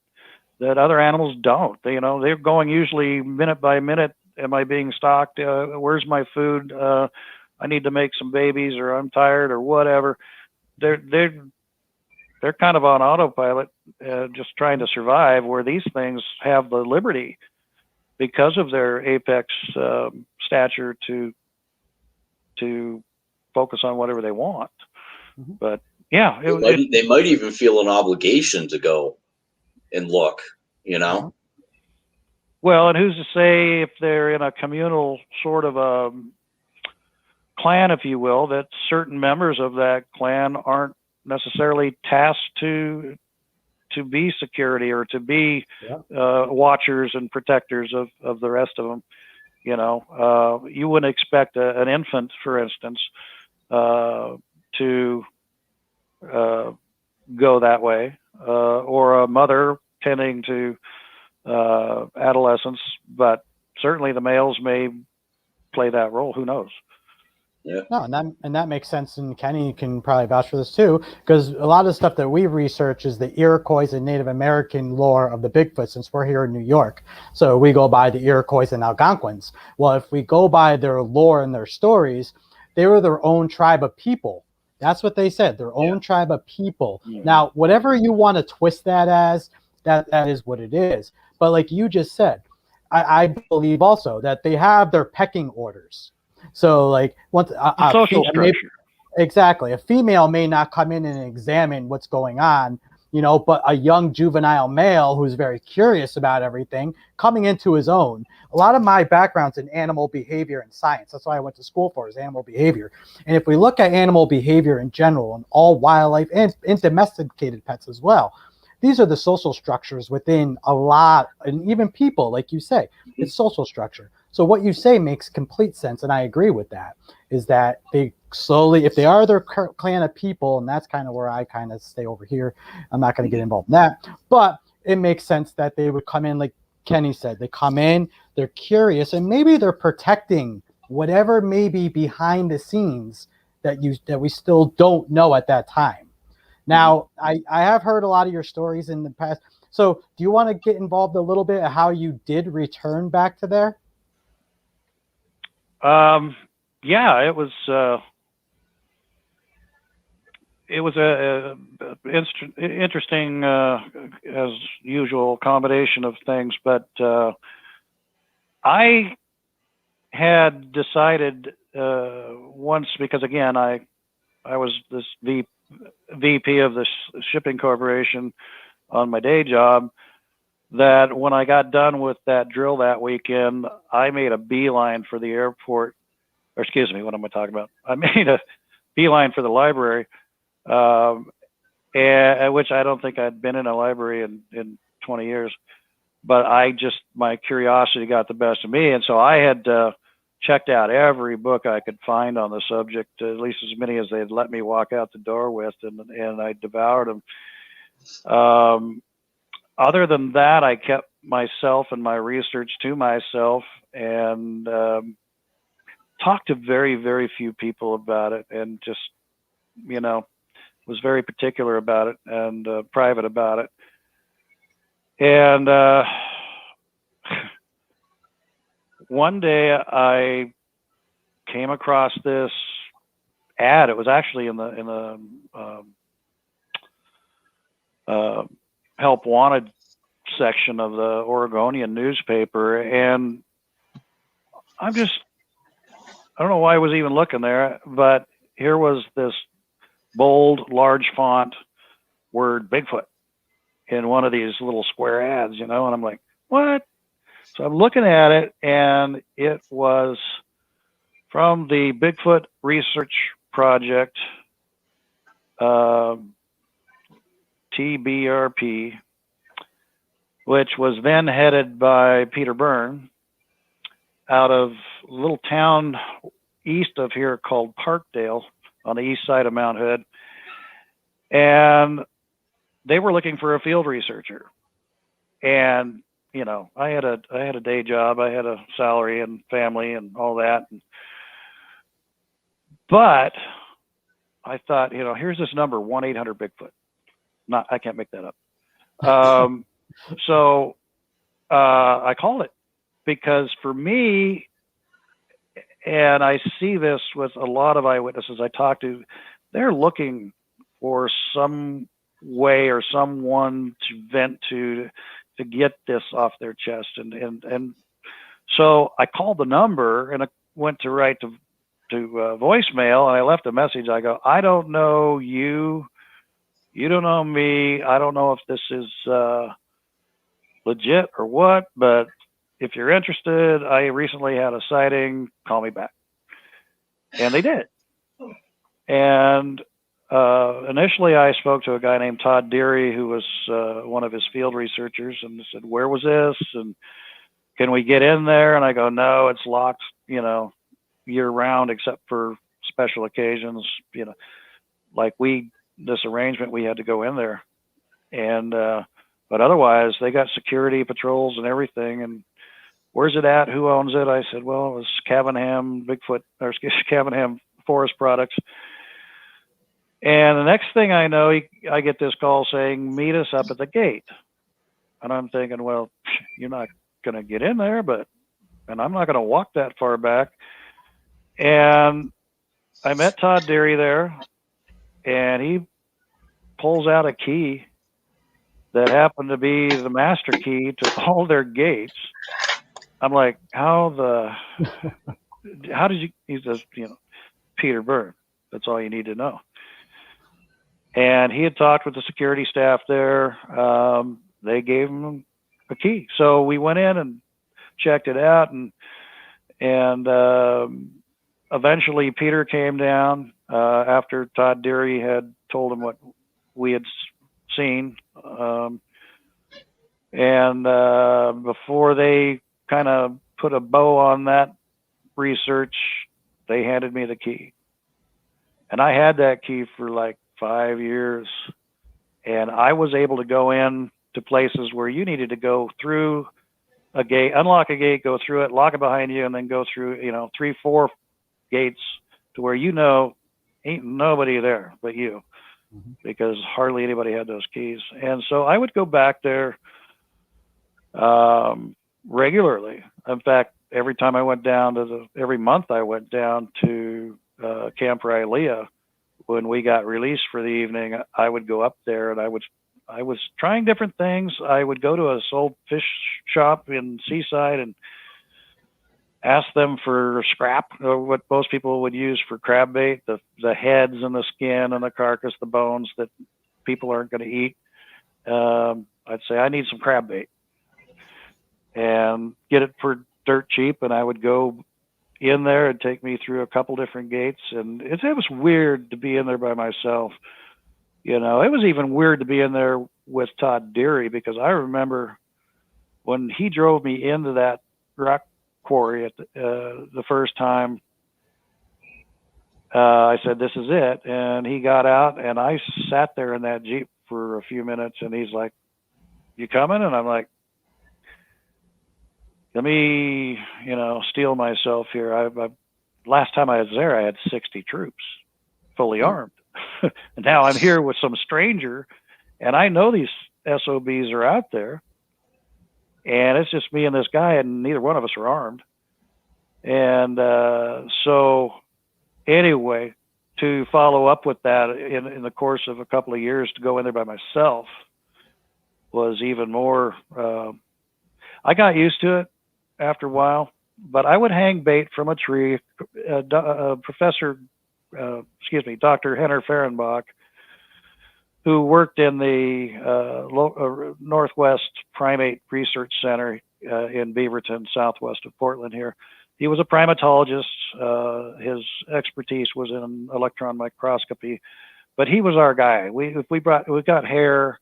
other animals don't. They're going usually minute by minute. Am I being stalked? Where's my food? I need to make some babies, or I'm tired, or whatever. They're kind of on autopilot, just trying to survive. Where these things have the liberty, because of their apex stature, to focus on whatever they want. But yeah, they might even feel an obligation to go and look, Well, and who's to say, if they're in a communal sort of clan, if you will, that certain members of that clan aren't necessarily tasked to be security, or to be watchers and protectors of the rest of them. You wouldn't expect an infant, for instance, to go that way, or a mother tending to adolescents, but certainly the males may play that role. Who knows? Yeah. No, and that makes sense, and Kenny can probably vouch for this too, because a lot of the stuff that we research is the Iroquois and Native American lore of the Bigfoot, since we're here in New York. So we go by the Iroquois and Algonquins. Well, if we go by their lore and their stories, they were their own tribe of people. That's what they said, their own tribe of people. Now, whatever you want to twist that as, that is what it is. But like you just said, I believe also that they have their pecking orders. So like once a social structure. Exactly. A female may not come in and examine what's going on, but a young juvenile male who's very curious about everything coming into his own. A lot of my background's in animal behavior and science. That's why I went to school for, is animal behavior. And if we look at animal behavior in general, and all wildlife and domesticated pets as well, these are the social structures within a lot, and even people, like you say, it's social structure. So what you say makes complete sense, and I agree with that, is that they slowly, if they are their clan of people, and that's kind of where I kind of stay over here, I'm not going to get involved in that, but it makes sense that they would come in, like Kenny said, they come in, they're curious, and maybe they're protecting whatever may be behind the scenes that we still don't know at that time. Now, I have heard a lot of your stories in the past. So do you want to get involved a little bit of how you did return back to there? Yeah, it was a interesting, as usual, combination of things. But I had decided once, because again, I was this VP of the shipping corporation on my day job, that when I got done with that drill that weekend, I made a beeline for the airport, or excuse me, what am I talking about? I made a beeline for the library, at which I don't think I'd been in a library in 20 years, but my curiosity got the best of me. And so I had checked out every book I could find on the subject, at least as many as they'd let me walk out the door with, and I devoured them. Other than that, I kept myself and my research to myself, and talked to very, very few people about it, and just, was very particular about it and private about it. And one day I came across this ad. It was actually in the help wanted section of the Oregonian newspaper, and I don't know why I was even looking there, but here was this bold, large font word Bigfoot in one of these little square ads, and I'm like, what? So I'm looking at it, and it was from the Bigfoot Research Project, TBRP, which was then headed by Peter Byrne out of a little town east of here called Parkdale on the east side of Mount Hood. And they were looking for a field researcher. And, I had a day job, I had a salary and family and all that. But I thought, here's this number, 1-800-BIGFOOT. I can't make that up. So I called it, because for me, and I see this with a lot of eyewitnesses I talk to, they're looking for some way or someone to vent to get this off their chest. And so I called the number, and I went to write to voicemail, and I left a message. I go, I don't know you. You don't know me. I don't know if this is legit or what, but if you're interested, I recently had a sighting, call me back. And they did. And initially I spoke to a guy named Todd Neiss, who was one of his field researchers, and said, where was this? And can we get in there? And I go, no, it's locked, year round, except for special occasions, like this arrangement, we had to go in there. And, but otherwise they got security patrols and everything. And where's it at? Who owns it? I said, well, it was Cavenham Bigfoot, or Cavenham Forest Products. And the next thing I know, I get this call saying, meet us up at the gate. And I'm thinking, well, you're not going to get in there, and I'm not going to walk that far back. And I met Todd Neiss there, and he pulls out a key that happened to be the master key to all their gates. I'm like, how did you, he says, Peter Byrne, that's all you need to know. And he had talked with the security staff there. They gave him a key. So we went in and checked it out, and eventually Peter came down after Todd Neiss had told him what we had seen. And before they kind of put a bow on that research, they handed me the key. And I had that key for like 5 years. And I was able to go in to places where you needed to go through a gate, unlock a gate, go through it, lock it behind you, and then go through, 3-4 gates to where ain't nobody there but you, because hardly anybody had those keys. And so I would go back there regularly. In fact, every month I went down to Camp Rylea. When we got released for the evening, I would go up there, and I was trying different things. I would go to a sold fish shop in Seaside and ask them for scrap, or what most people would use for crab bait, the heads and the skin and the carcass, the bones that people aren't going to eat. I'd say, I need some crab bait, and get it for dirt cheap. And I would go in there and take me through a couple different gates. And it was weird to be in there by myself. It was even weird to be in there with Todd Neiss, because I remember when he drove me into that rock quarry at the first time, I said, this is it. And he got out, and I sat there in that Jeep for a few minutes, and he's like, you coming? And I'm like, let me, steel myself here. Last time I was there, I had 60 troops fully armed. And now I'm here with some stranger, and I know these SOBs are out there, and it's just me and this guy, and neither one of us are armed. And so anyway, to follow up with that in the course of a couple of years, to go in there by myself was even more. I got used to it after a while, but I would hang bait from a tree. Dr. Henner Fehrenbach, who worked in the Northwest Primate Research Center in Beaverton, southwest of Portland here. He was a primatologist. His expertise was in electron microscopy, but he was our guy. We got hair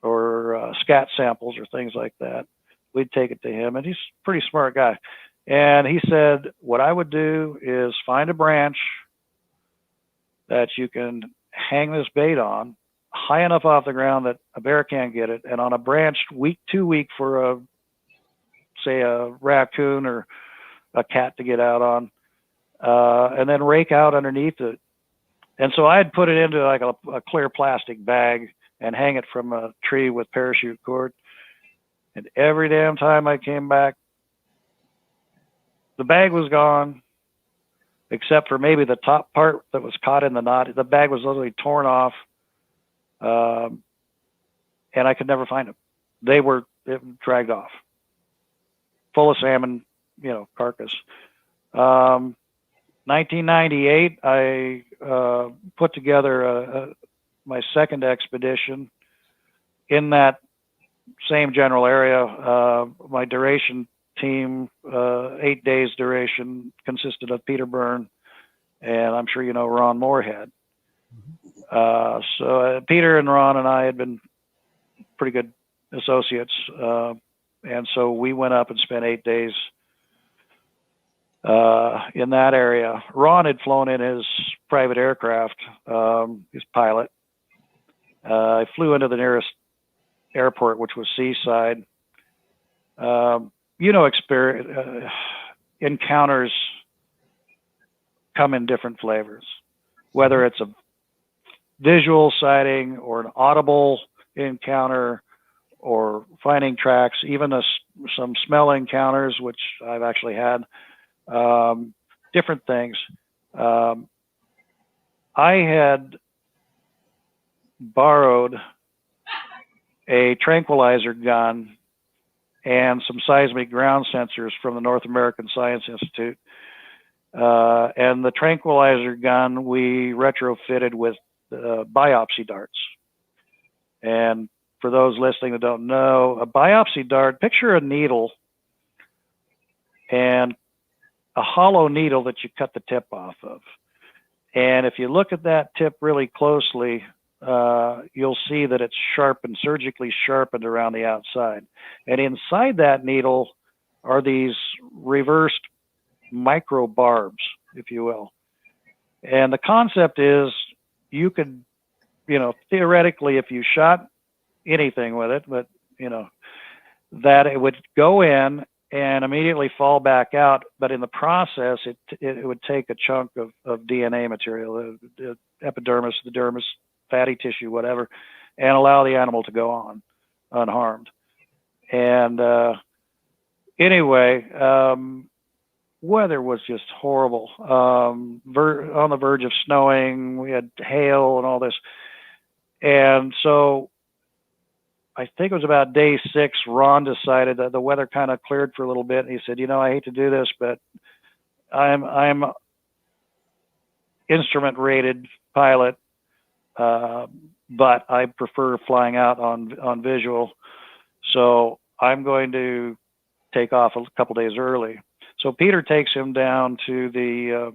or scat samples or things like that, we'd take it to him, and he's a pretty smart guy. And he said, what I would do is find a branch that you can hang this bait on, high enough off the ground that a bear can't get it, and on a branch too weak for say a raccoon or a cat to get out on, and then rake out underneath it. And so I'd put it into like a clear plastic bag and hang it from a tree with parachute cord. And every damn time I came back, the bag was gone, except for maybe the top part that was caught in the knot. The bag was literally torn off, and I could never find them. They were dragged off, full of salmon, carcass. 1998, I put together my second expedition in that same general area. My duration team, 8 days duration, consisted of Peter Byrne, and I'm sure you know Ron Moorhead. So Peter and Ron and I had been pretty good associates, and so we went up and spent 8 days in that area. Ron had flown in his private aircraft, his pilot. I flew into the nearest airport, which was Seaside. Encounters come in different flavors, whether it's a visual sighting or an audible encounter or finding tracks, even some smell encounters, which I've actually had, different things. I had borrowed a tranquilizer gun and some seismic ground sensors from the North American Science Institute. And the tranquilizer gun we retrofitted with biopsy darts. And for those listening that don't know, a biopsy dart, picture a needle and a hollow needle that you cut the tip off of. And if you look at that tip really closely, you'll see that it's sharpened, surgically sharpened around the outside. And inside that needle are these reversed micro barbs, if you will. And the concept is you could, theoretically, if you shot anything with it, but, that it would go in and immediately fall back out. But in the process, it would take a chunk of DNA material, the epidermis, the dermis, fatty tissue, whatever, and allow the animal to go on unharmed. And anyway, weather was just horrible. On the verge of snowing, we had hail and all this. And so I think it was about day 6, Ron decided that the weather kind of cleared for a little bit. And he said, I hate to do this, but I'm instrument rated pilot. But I prefer flying out on visual. So I'm going to take off a couple days early. So Peter takes him down to the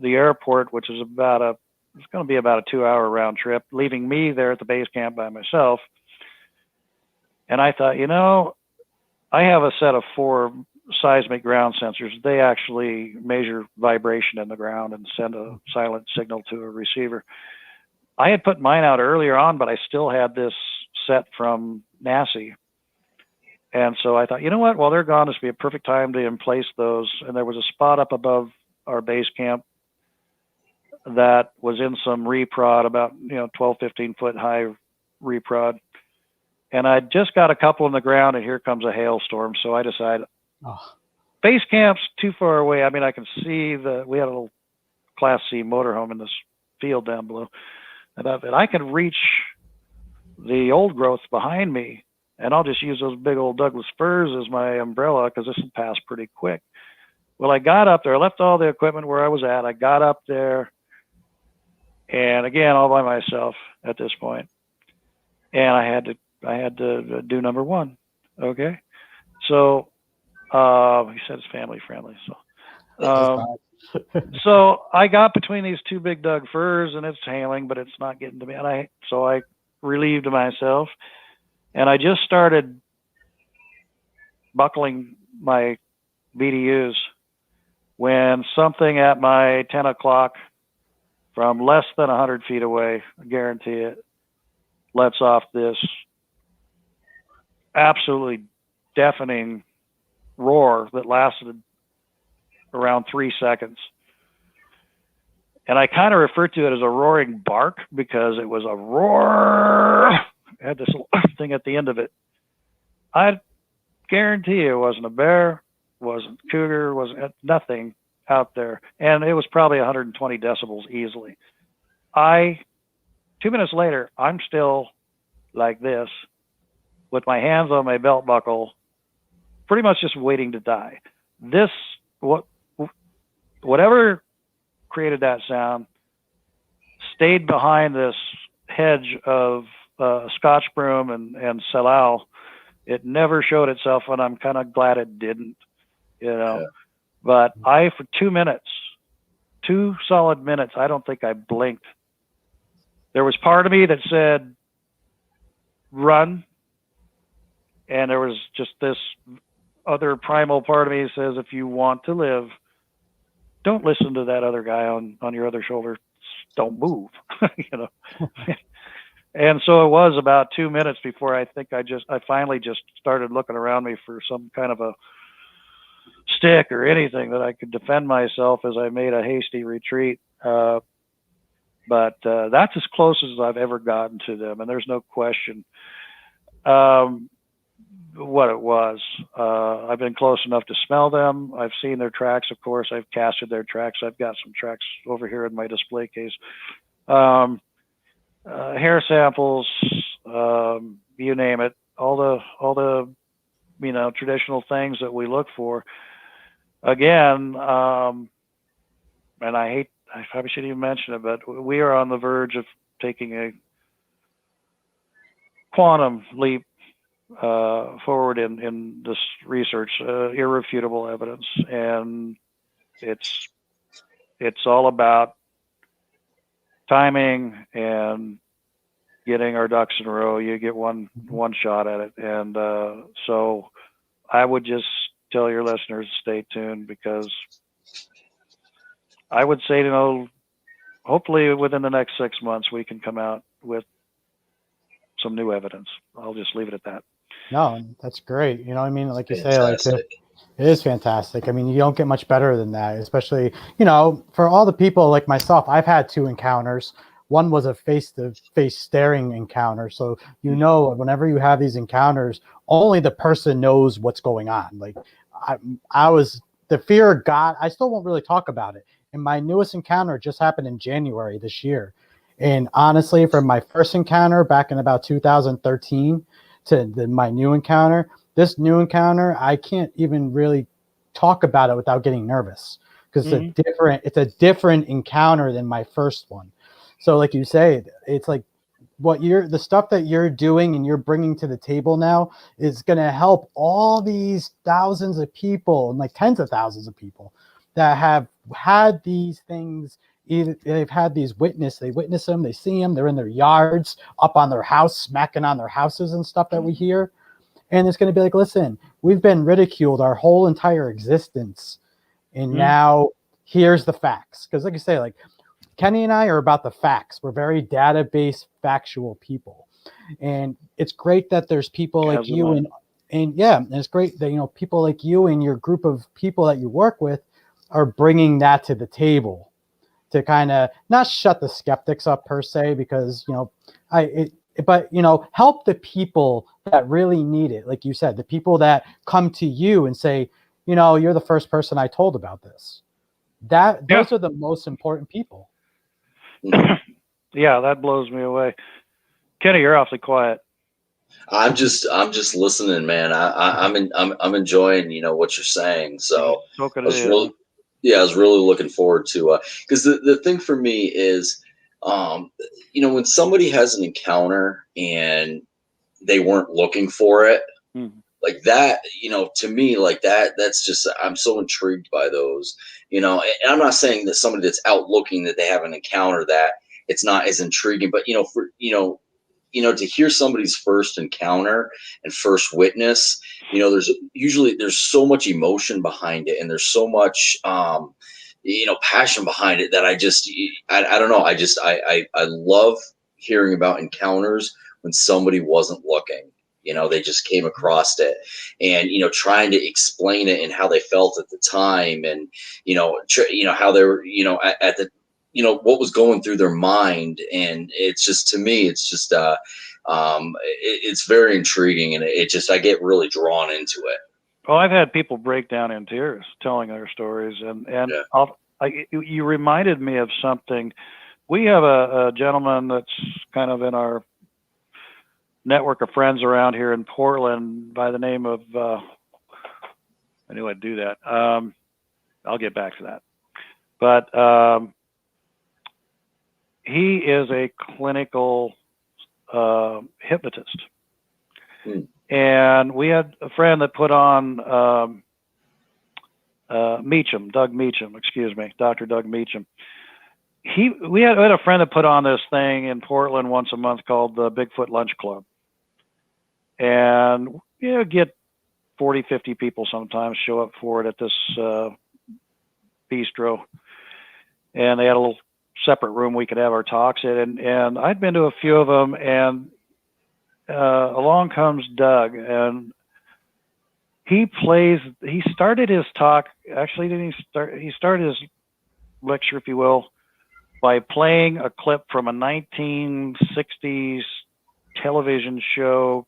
airport, which is it's going to be about a 2-hour round trip, leaving me there at the base camp by myself. And I thought, I have a set of 4 seismic ground sensors. They actually measure vibration in the ground and send a silent signal to a receiver. I had put mine out earlier on, but I still had this set from NASI. And so I thought, what? While they're gone, this would be a perfect time to emplace those. And there was a spot up above our base camp that was in some reprod, about 12, 15 foot high reprod. And I just got a couple in the ground, and here comes a hailstorm. So I decided, base camp's too far away. I mean, I can see we had a little Class C motorhome in this field down below. And I could reach the old growth behind me, and I'll just use those big old Douglas firs as my umbrella because this will pass pretty quick. Well, I got up there. I left all the equipment where I was at. I got up there, and again, all by myself at this point. And I had to do number one. Okay, so he said it's family friendly. So I got between these two big Doug firs, and it's hailing, but it's not getting to me. And so I relieved myself, and I just started buckling my BDUs when something at my 10 o'clock from less than 100 feet away, I guarantee it, lets off this absolutely deafening roar that lasted around 3 seconds. And I kind of refer to it as a roaring bark because it was a roar. It had this little thing at the end of it. I guarantee it wasn't a bear, wasn't cougar, wasn't nothing out there. And it was probably 120 decibels easily. 2 minutes later, I'm still like this with my hands on my belt buckle, pretty much just waiting to die. Whatever created that sound stayed behind this hedge of Scotch broom and salal. It never showed itself, and I'm kind of glad it didn't, Yeah. But for 2 minutes, 2 solid minutes, I don't think I blinked. There was part of me that said, run. And there was just this other primal part of me that says, if you want to live, don't listen to that other guy on your other shoulder. Don't move, And so it was about 2 minutes before I think I finally just started looking around me for some kind of a stick or anything that I could defend myself as I made a hasty retreat. But that's as close as I've ever gotten to them. And there's no question what it was. I've been close enough to smell them. I've seen their tracks, of course. I've casted their tracks. I've got some tracks over here in my display case. Hair samples, you name it, all the traditional things that we look for. Again, and I probably shouldn't even mention it, but we are on the verge of taking a quantum leap forward in this research, irrefutable evidence, and it's all about timing and getting our ducks in a row. You get one shot at it, and so I would just tell your listeners to stay tuned, because I would say, hopefully within the next 6 months we can come out with some new evidence. I'll just leave it at that. No, that's great. You know what I mean? Like you Fantastic. say, it is fantastic. I mean, you don't get much better than that, especially, for all the people like myself. I've had 2 encounters. One was a face-to-face staring encounter. So, whenever you have these encounters, only the person knows what's going on. Like the fear of God, I still won't really talk about it. And my newest encounter just happened in January this year. And honestly, from my first encounter back in about 2013 to my new encounter, I can't even really talk about it without getting nervous, because it's a different encounter than my first one. So like you say, it's like the stuff that you're doing and you're bringing to the table now is going to help all these thousands of people, and like tens of thousands of people that have had these things. They've had these they witness them, they see them, they're in their yards, up on their house, smacking on their houses and stuff that we hear. And it's going to be like, listen, we've been ridiculed our whole entire existence. And now here's the facts. Because like you say, like Kenny and I are about the facts. We're very database factual people. And it's great that there's people like you and it's great that, people like you and your group of people that you work with are bringing that to the table, to kind of not shut the skeptics up per se, because, but help the people that really need it. Like you said, the people that come to you and say, you're the first person I told about this. Those are the most important people. Yeah, that blows me away. Kenny, you're awfully quiet. I'm just listening, man. I'm enjoying, what you're saying. So I was really, I was really looking forward to, because the thing for me is, when somebody has an encounter and they weren't looking for it, like that, to me, like that's just, I'm so intrigued by those, and I'm not saying that somebody that's out looking, that they have an encounter, that it's not as intriguing, but to hear somebody's first encounter and first witness, there's so much emotion behind it, and there's so much passion behind it, that I don't know, I love hearing about encounters when somebody wasn't looking. They just came across it, and trying to explain it and how they felt at the time, and how they were, at the what was going through their mind. And it's just, to me, it's just it's very intriguing, and I get really drawn into it. Well, I've had people break down in tears telling their stories, and you reminded me of something. We have a gentleman that's kind of in our network of friends around here in Portland by the name of I knew I'd do that. I'll get back to that. But he is a clinical hypnotist. And we had a friend that put on Dr. Doug Meacham. We had a friend that put on this thing in Portland once a month called the Bigfoot Lunch Club. And get 40, 50 people sometimes show up for it at this bistro. And they had a little separate room we could have our talks in. And I'd been to a few of them, and along comes Doug, and he started his talk, he started his lecture, if you will, by playing a clip from a 1960s television show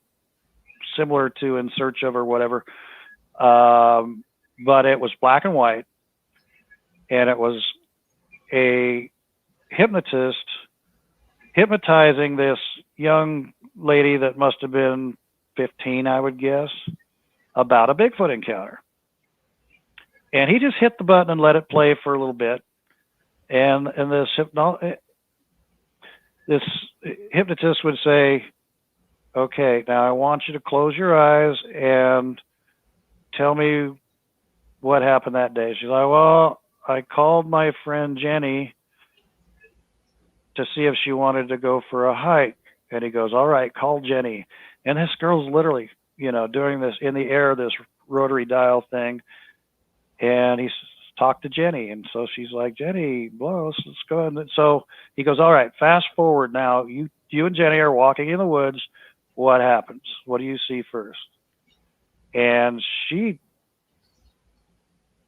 similar to In Search of or whatever. But it was black and white, and it was a hypnotist hypnotizing this young lady that must have been 15, I would guess, about a Bigfoot encounter. And he just hit the button and let it play for a little bit. And this hypnotist would say, okay, now I want you to close your eyes and tell me what happened that day. She's like, well, I called my friend Jenny to see if she wanted to go for a hike. And he goes, all right, call Jenny. And this girl's literally, doing this in the air, this rotary dial thing. And he's talked to Jenny. And so she's like, Jenny, blow, let's go ahead. And so he goes, all right, fast forward now. You and Jenny are walking in the woods. What happens? What do you see first? And she,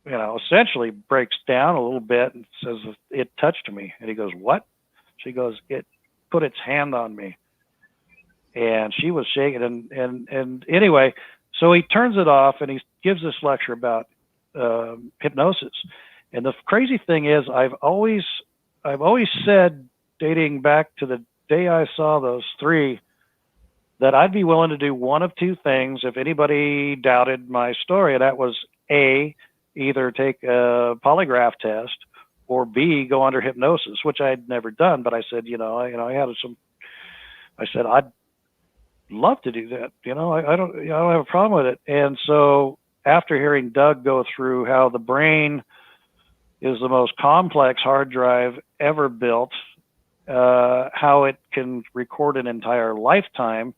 essentially breaks down a little bit and says, it touched me. And he goes, what? She goes, it put its hand on me. And she was shaking. And anyway, so he turns it off and he gives this lecture about hypnosis. And the crazy thing is, I've always said, dating back to the day I saw those three, that I'd be willing to do one of two things if anybody doubted my story. And that was A, either take a polygraph test, or B, go under hypnosis, which I had never done. But I said, I said, I'd love to do that. I don't have a problem with it. And so after hearing Doug go through how the brain is the most complex hard drive ever built, how it can record an entire lifetime,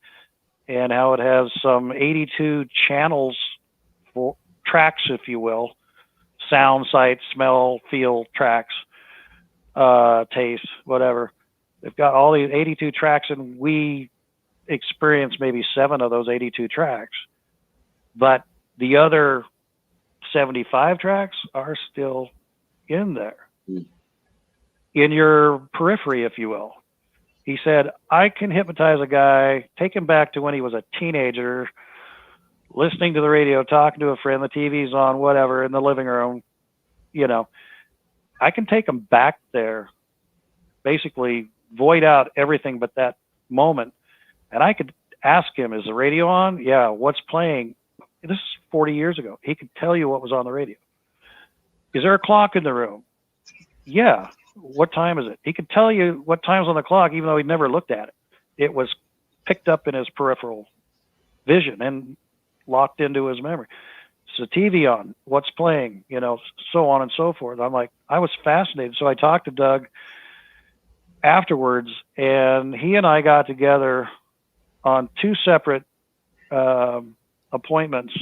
and how it has some 82 channels, for tracks, if you will, sound, sight, smell, feel, tracks, taste, whatever. They've got all these 82 tracks, and we experience maybe 7 of those 82 tracks. But the other 75 tracks are still in there, in your periphery, if you will. He said, I can hypnotize a guy, take him back to when he was a teenager, listening to the radio, talking to a friend, the TV's on, whatever, in the living room, I can take them back there, basically void out everything but that moment. And I could ask him, is the radio on? Yeah. What's playing? This is 40 years ago. He could tell you what was on the radio. Is there a clock in the room? Yeah. What time is it? He could tell you what time's on the clock, even though he'd never looked at it. It was picked up in his peripheral vision and locked into his memory. Is the TV on? What's playing? You know, so on and so forth. I'm like, I was fascinated. So I talked to Doug afterwards, and he and I got together on 2 separate appointments,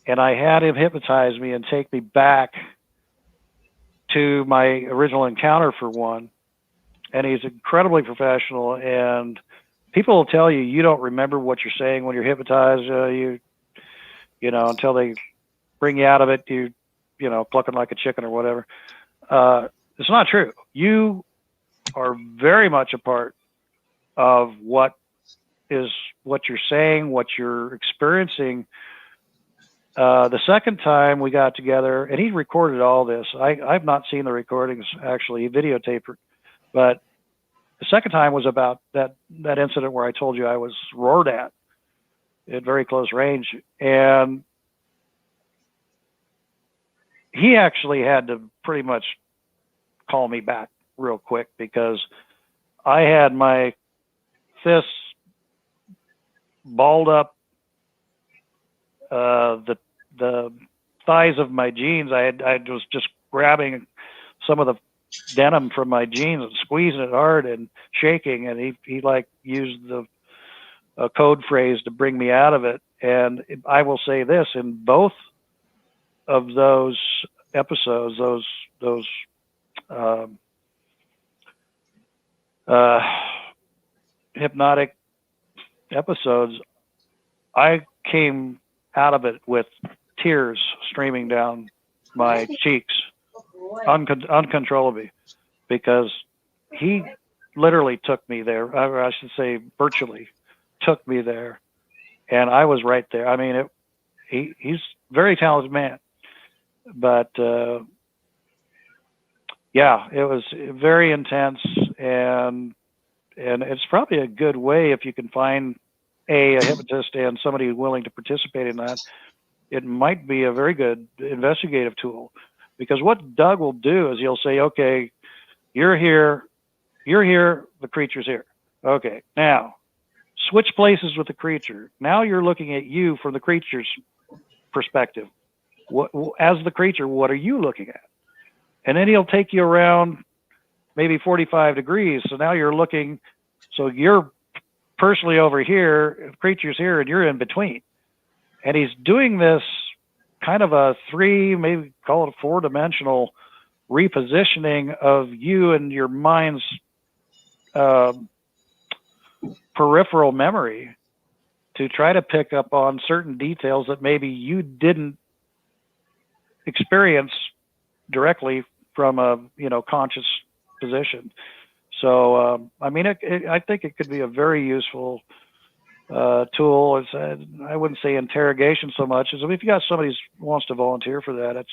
and I had him hypnotize me and take me back to my original encounter for one. And he's incredibly professional, and people will tell you, you don't remember what you're saying when you're hypnotized, you know, until they bring you out of it, you know, clucking like a chicken or whatever. It's not true. You are very much a part of what you're saying, what you're experiencing. The second time we got together, and he recorded all this. I've not seen the recordings, actually. He videotaped it. But the second time was about that incident where I told you I was roared at very close range. And he actually had to pretty much call me back real quick, because I had my fists balled up the thighs of my jeans. I was just grabbing some of the denim from my jeans and squeezing it hard and shaking, and he like used a code phrase to bring me out of it. And I will say this, in both of those episodes, those hypnotic episodes, I came out of it with tears streaming down my cheeks uncontrollably, because he literally took me there. Or I should say virtually took me there, and I was right there. I mean, he's a very talented man, but yeah, it was very intense, and it's probably a good way, if you can find a hypnotist and somebody willing to participate in that. It might be a very good investigative tool, because what Doug will do is he'll say, okay, you're here, the creature's here. Okay, now switch places with the creature. Now you're looking at you from the creature's perspective. As the creature, what are you looking at? And then he'll take you around maybe 45 degrees. So now you're looking, so you're personally over here, the creature's here, and you're in between. And he's doing this kind of a 3, maybe call it a 4-dimensional repositioning of you and your mind's peripheral memory to try to pick up on certain details that maybe you didn't experience directly from a conscious position. So I mean, I think it could be a very useful tool. I wouldn't say interrogation so much as if you got somebody who wants to volunteer for that.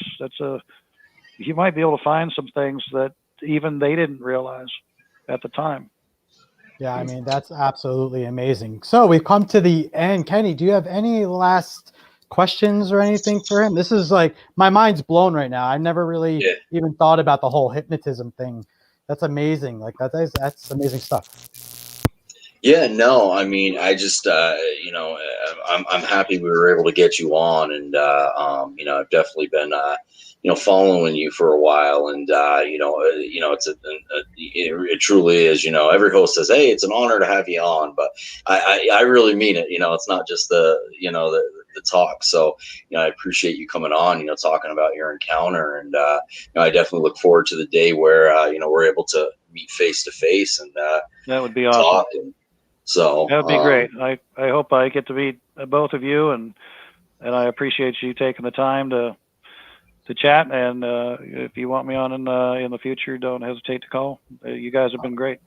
You might be able to find some things that even they didn't realize at the time. Yeah, I mean, that's absolutely amazing. So we've come to the end. Kenny, do you have any last questions or anything for him? This is like, my mind's blown right now. I never really even thought about the whole hypnotism thing. That's amazing. Like that's amazing stuff. Yeah, no, I mean, I just, I'm happy we were able to get you on, and I've definitely been, following you for a while, and it truly is. Every host says, "Hey, it's an honor to have you on," but I really mean it. It's not just the talk. So, I appreciate you coming on. Talking about your encounter, and I definitely look forward to the day where we're able to meet face to face, and that would be awesome. Talk so that would be great. I hope I get to meet both of you, and I appreciate you taking the time to chat. And if you want me on in the future, don't hesitate to call. You guys have been great.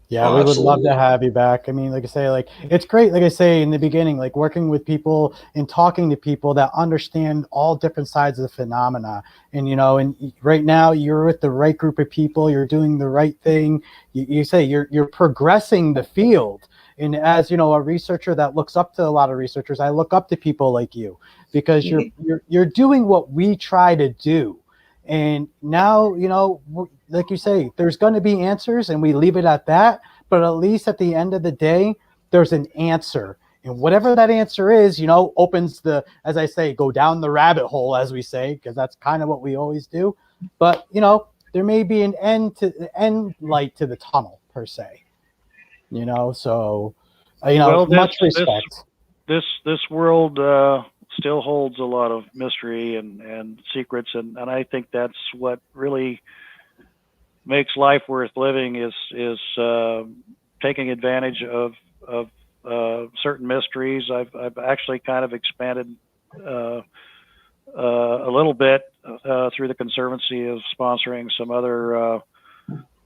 Yeah, Oh, we would love to absolutely. have you back. I mean, like I say, like it's great, like I say in the beginning, like working with people and talking to people that understand all different sides of the phenomena. And and right now you're with the right group of people, you're doing the right thing. You say you're progressing the field. And as a researcher that looks up to a lot of researchers, I look up to people like you because Mhm. you're doing what we try to do. And now, like you say, there's going to be answers, and we leave it at that. But at least at the end of the day, there's an answer. And whatever that answer is, opens as I say, go down the rabbit hole, as we say, because that's kind of what we always do. But, there may be an end light to the tunnel, per se, so, Well, much respect. this world still holds a lot of mystery and secrets, and I think that's what really makes life worth living is taking advantage of certain mysteries. I've actually kind of expanded a little bit through the conservancy of sponsoring some other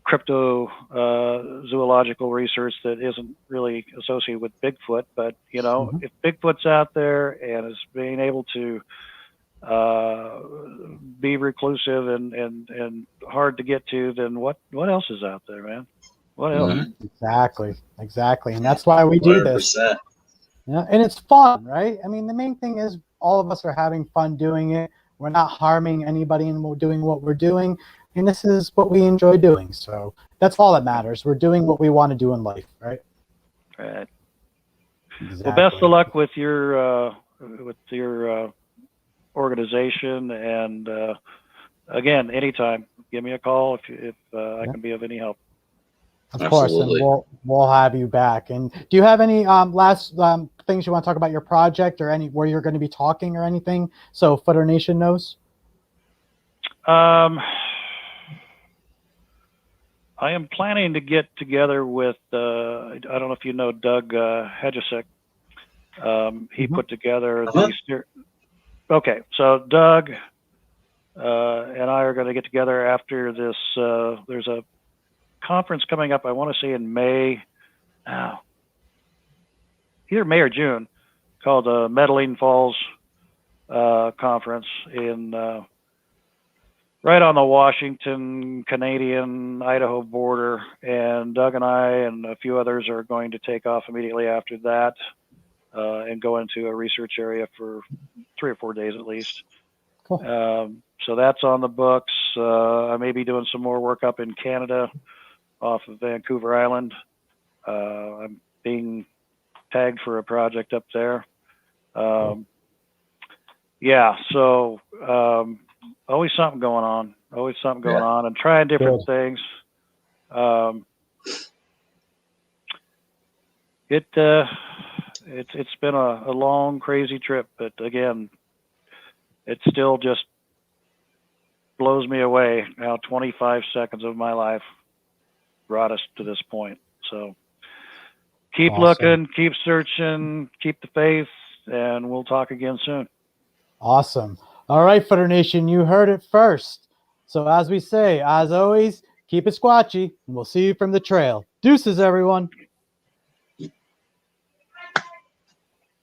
cryptozoological research that isn't really associated with Bigfoot. But Mhm. if Bigfoot's out there and is being able to be reclusive and hard to get to, then what else is out there, man? What else? Mhm. Exactly, and that's why we do this. 100%. Yeah, and it's fun, right? I mean, the main thing is all of us are having fun doing it. We're not harming anybody, and we're doing what we're doing, and this is what we enjoy doing. So that's all that matters. We're doing what we want to do in life, right? Right. Well, best of Exactly. luck with your organization, and again, anytime, give me a call if I Yeah, can be of any help. of course, and Absolutely. we'll have you back. And do you have any last things you want to talk about your project or any where you're going to be talking or anything? So Footer Nation knows. Um, I am planning to get together with I don't know if you know Doug Hedgesek. He Mhm. put together Uh-huh. Okay, so Doug and I are going to get together after this. There's a conference coming up. I want to say in May, either May or June, called the Meadowing Falls Conference in right on the Washington Canadian Idaho border. And Doug and I and a few others are going to take off immediately after that and go into a research area for 3 or 4 days at least. Cool. So that's on the books. I may be doing some more work up in Canada off of Vancouver Island. I'm being tagged for a project up there. Yeah, so always something going on. Always something going Yeah. on, and trying different Good. things. It's been a long, crazy trip, but again, it still just blows me away how 25 seconds of my life brought us to this point. So keep Awesome. looking, keep searching, keep the faith, and we'll talk again soon. Awesome. All right, Footer Nation, you heard it first. So as we say, as always, keep it squatchy, and we'll see you from the trail. Deuces, everyone.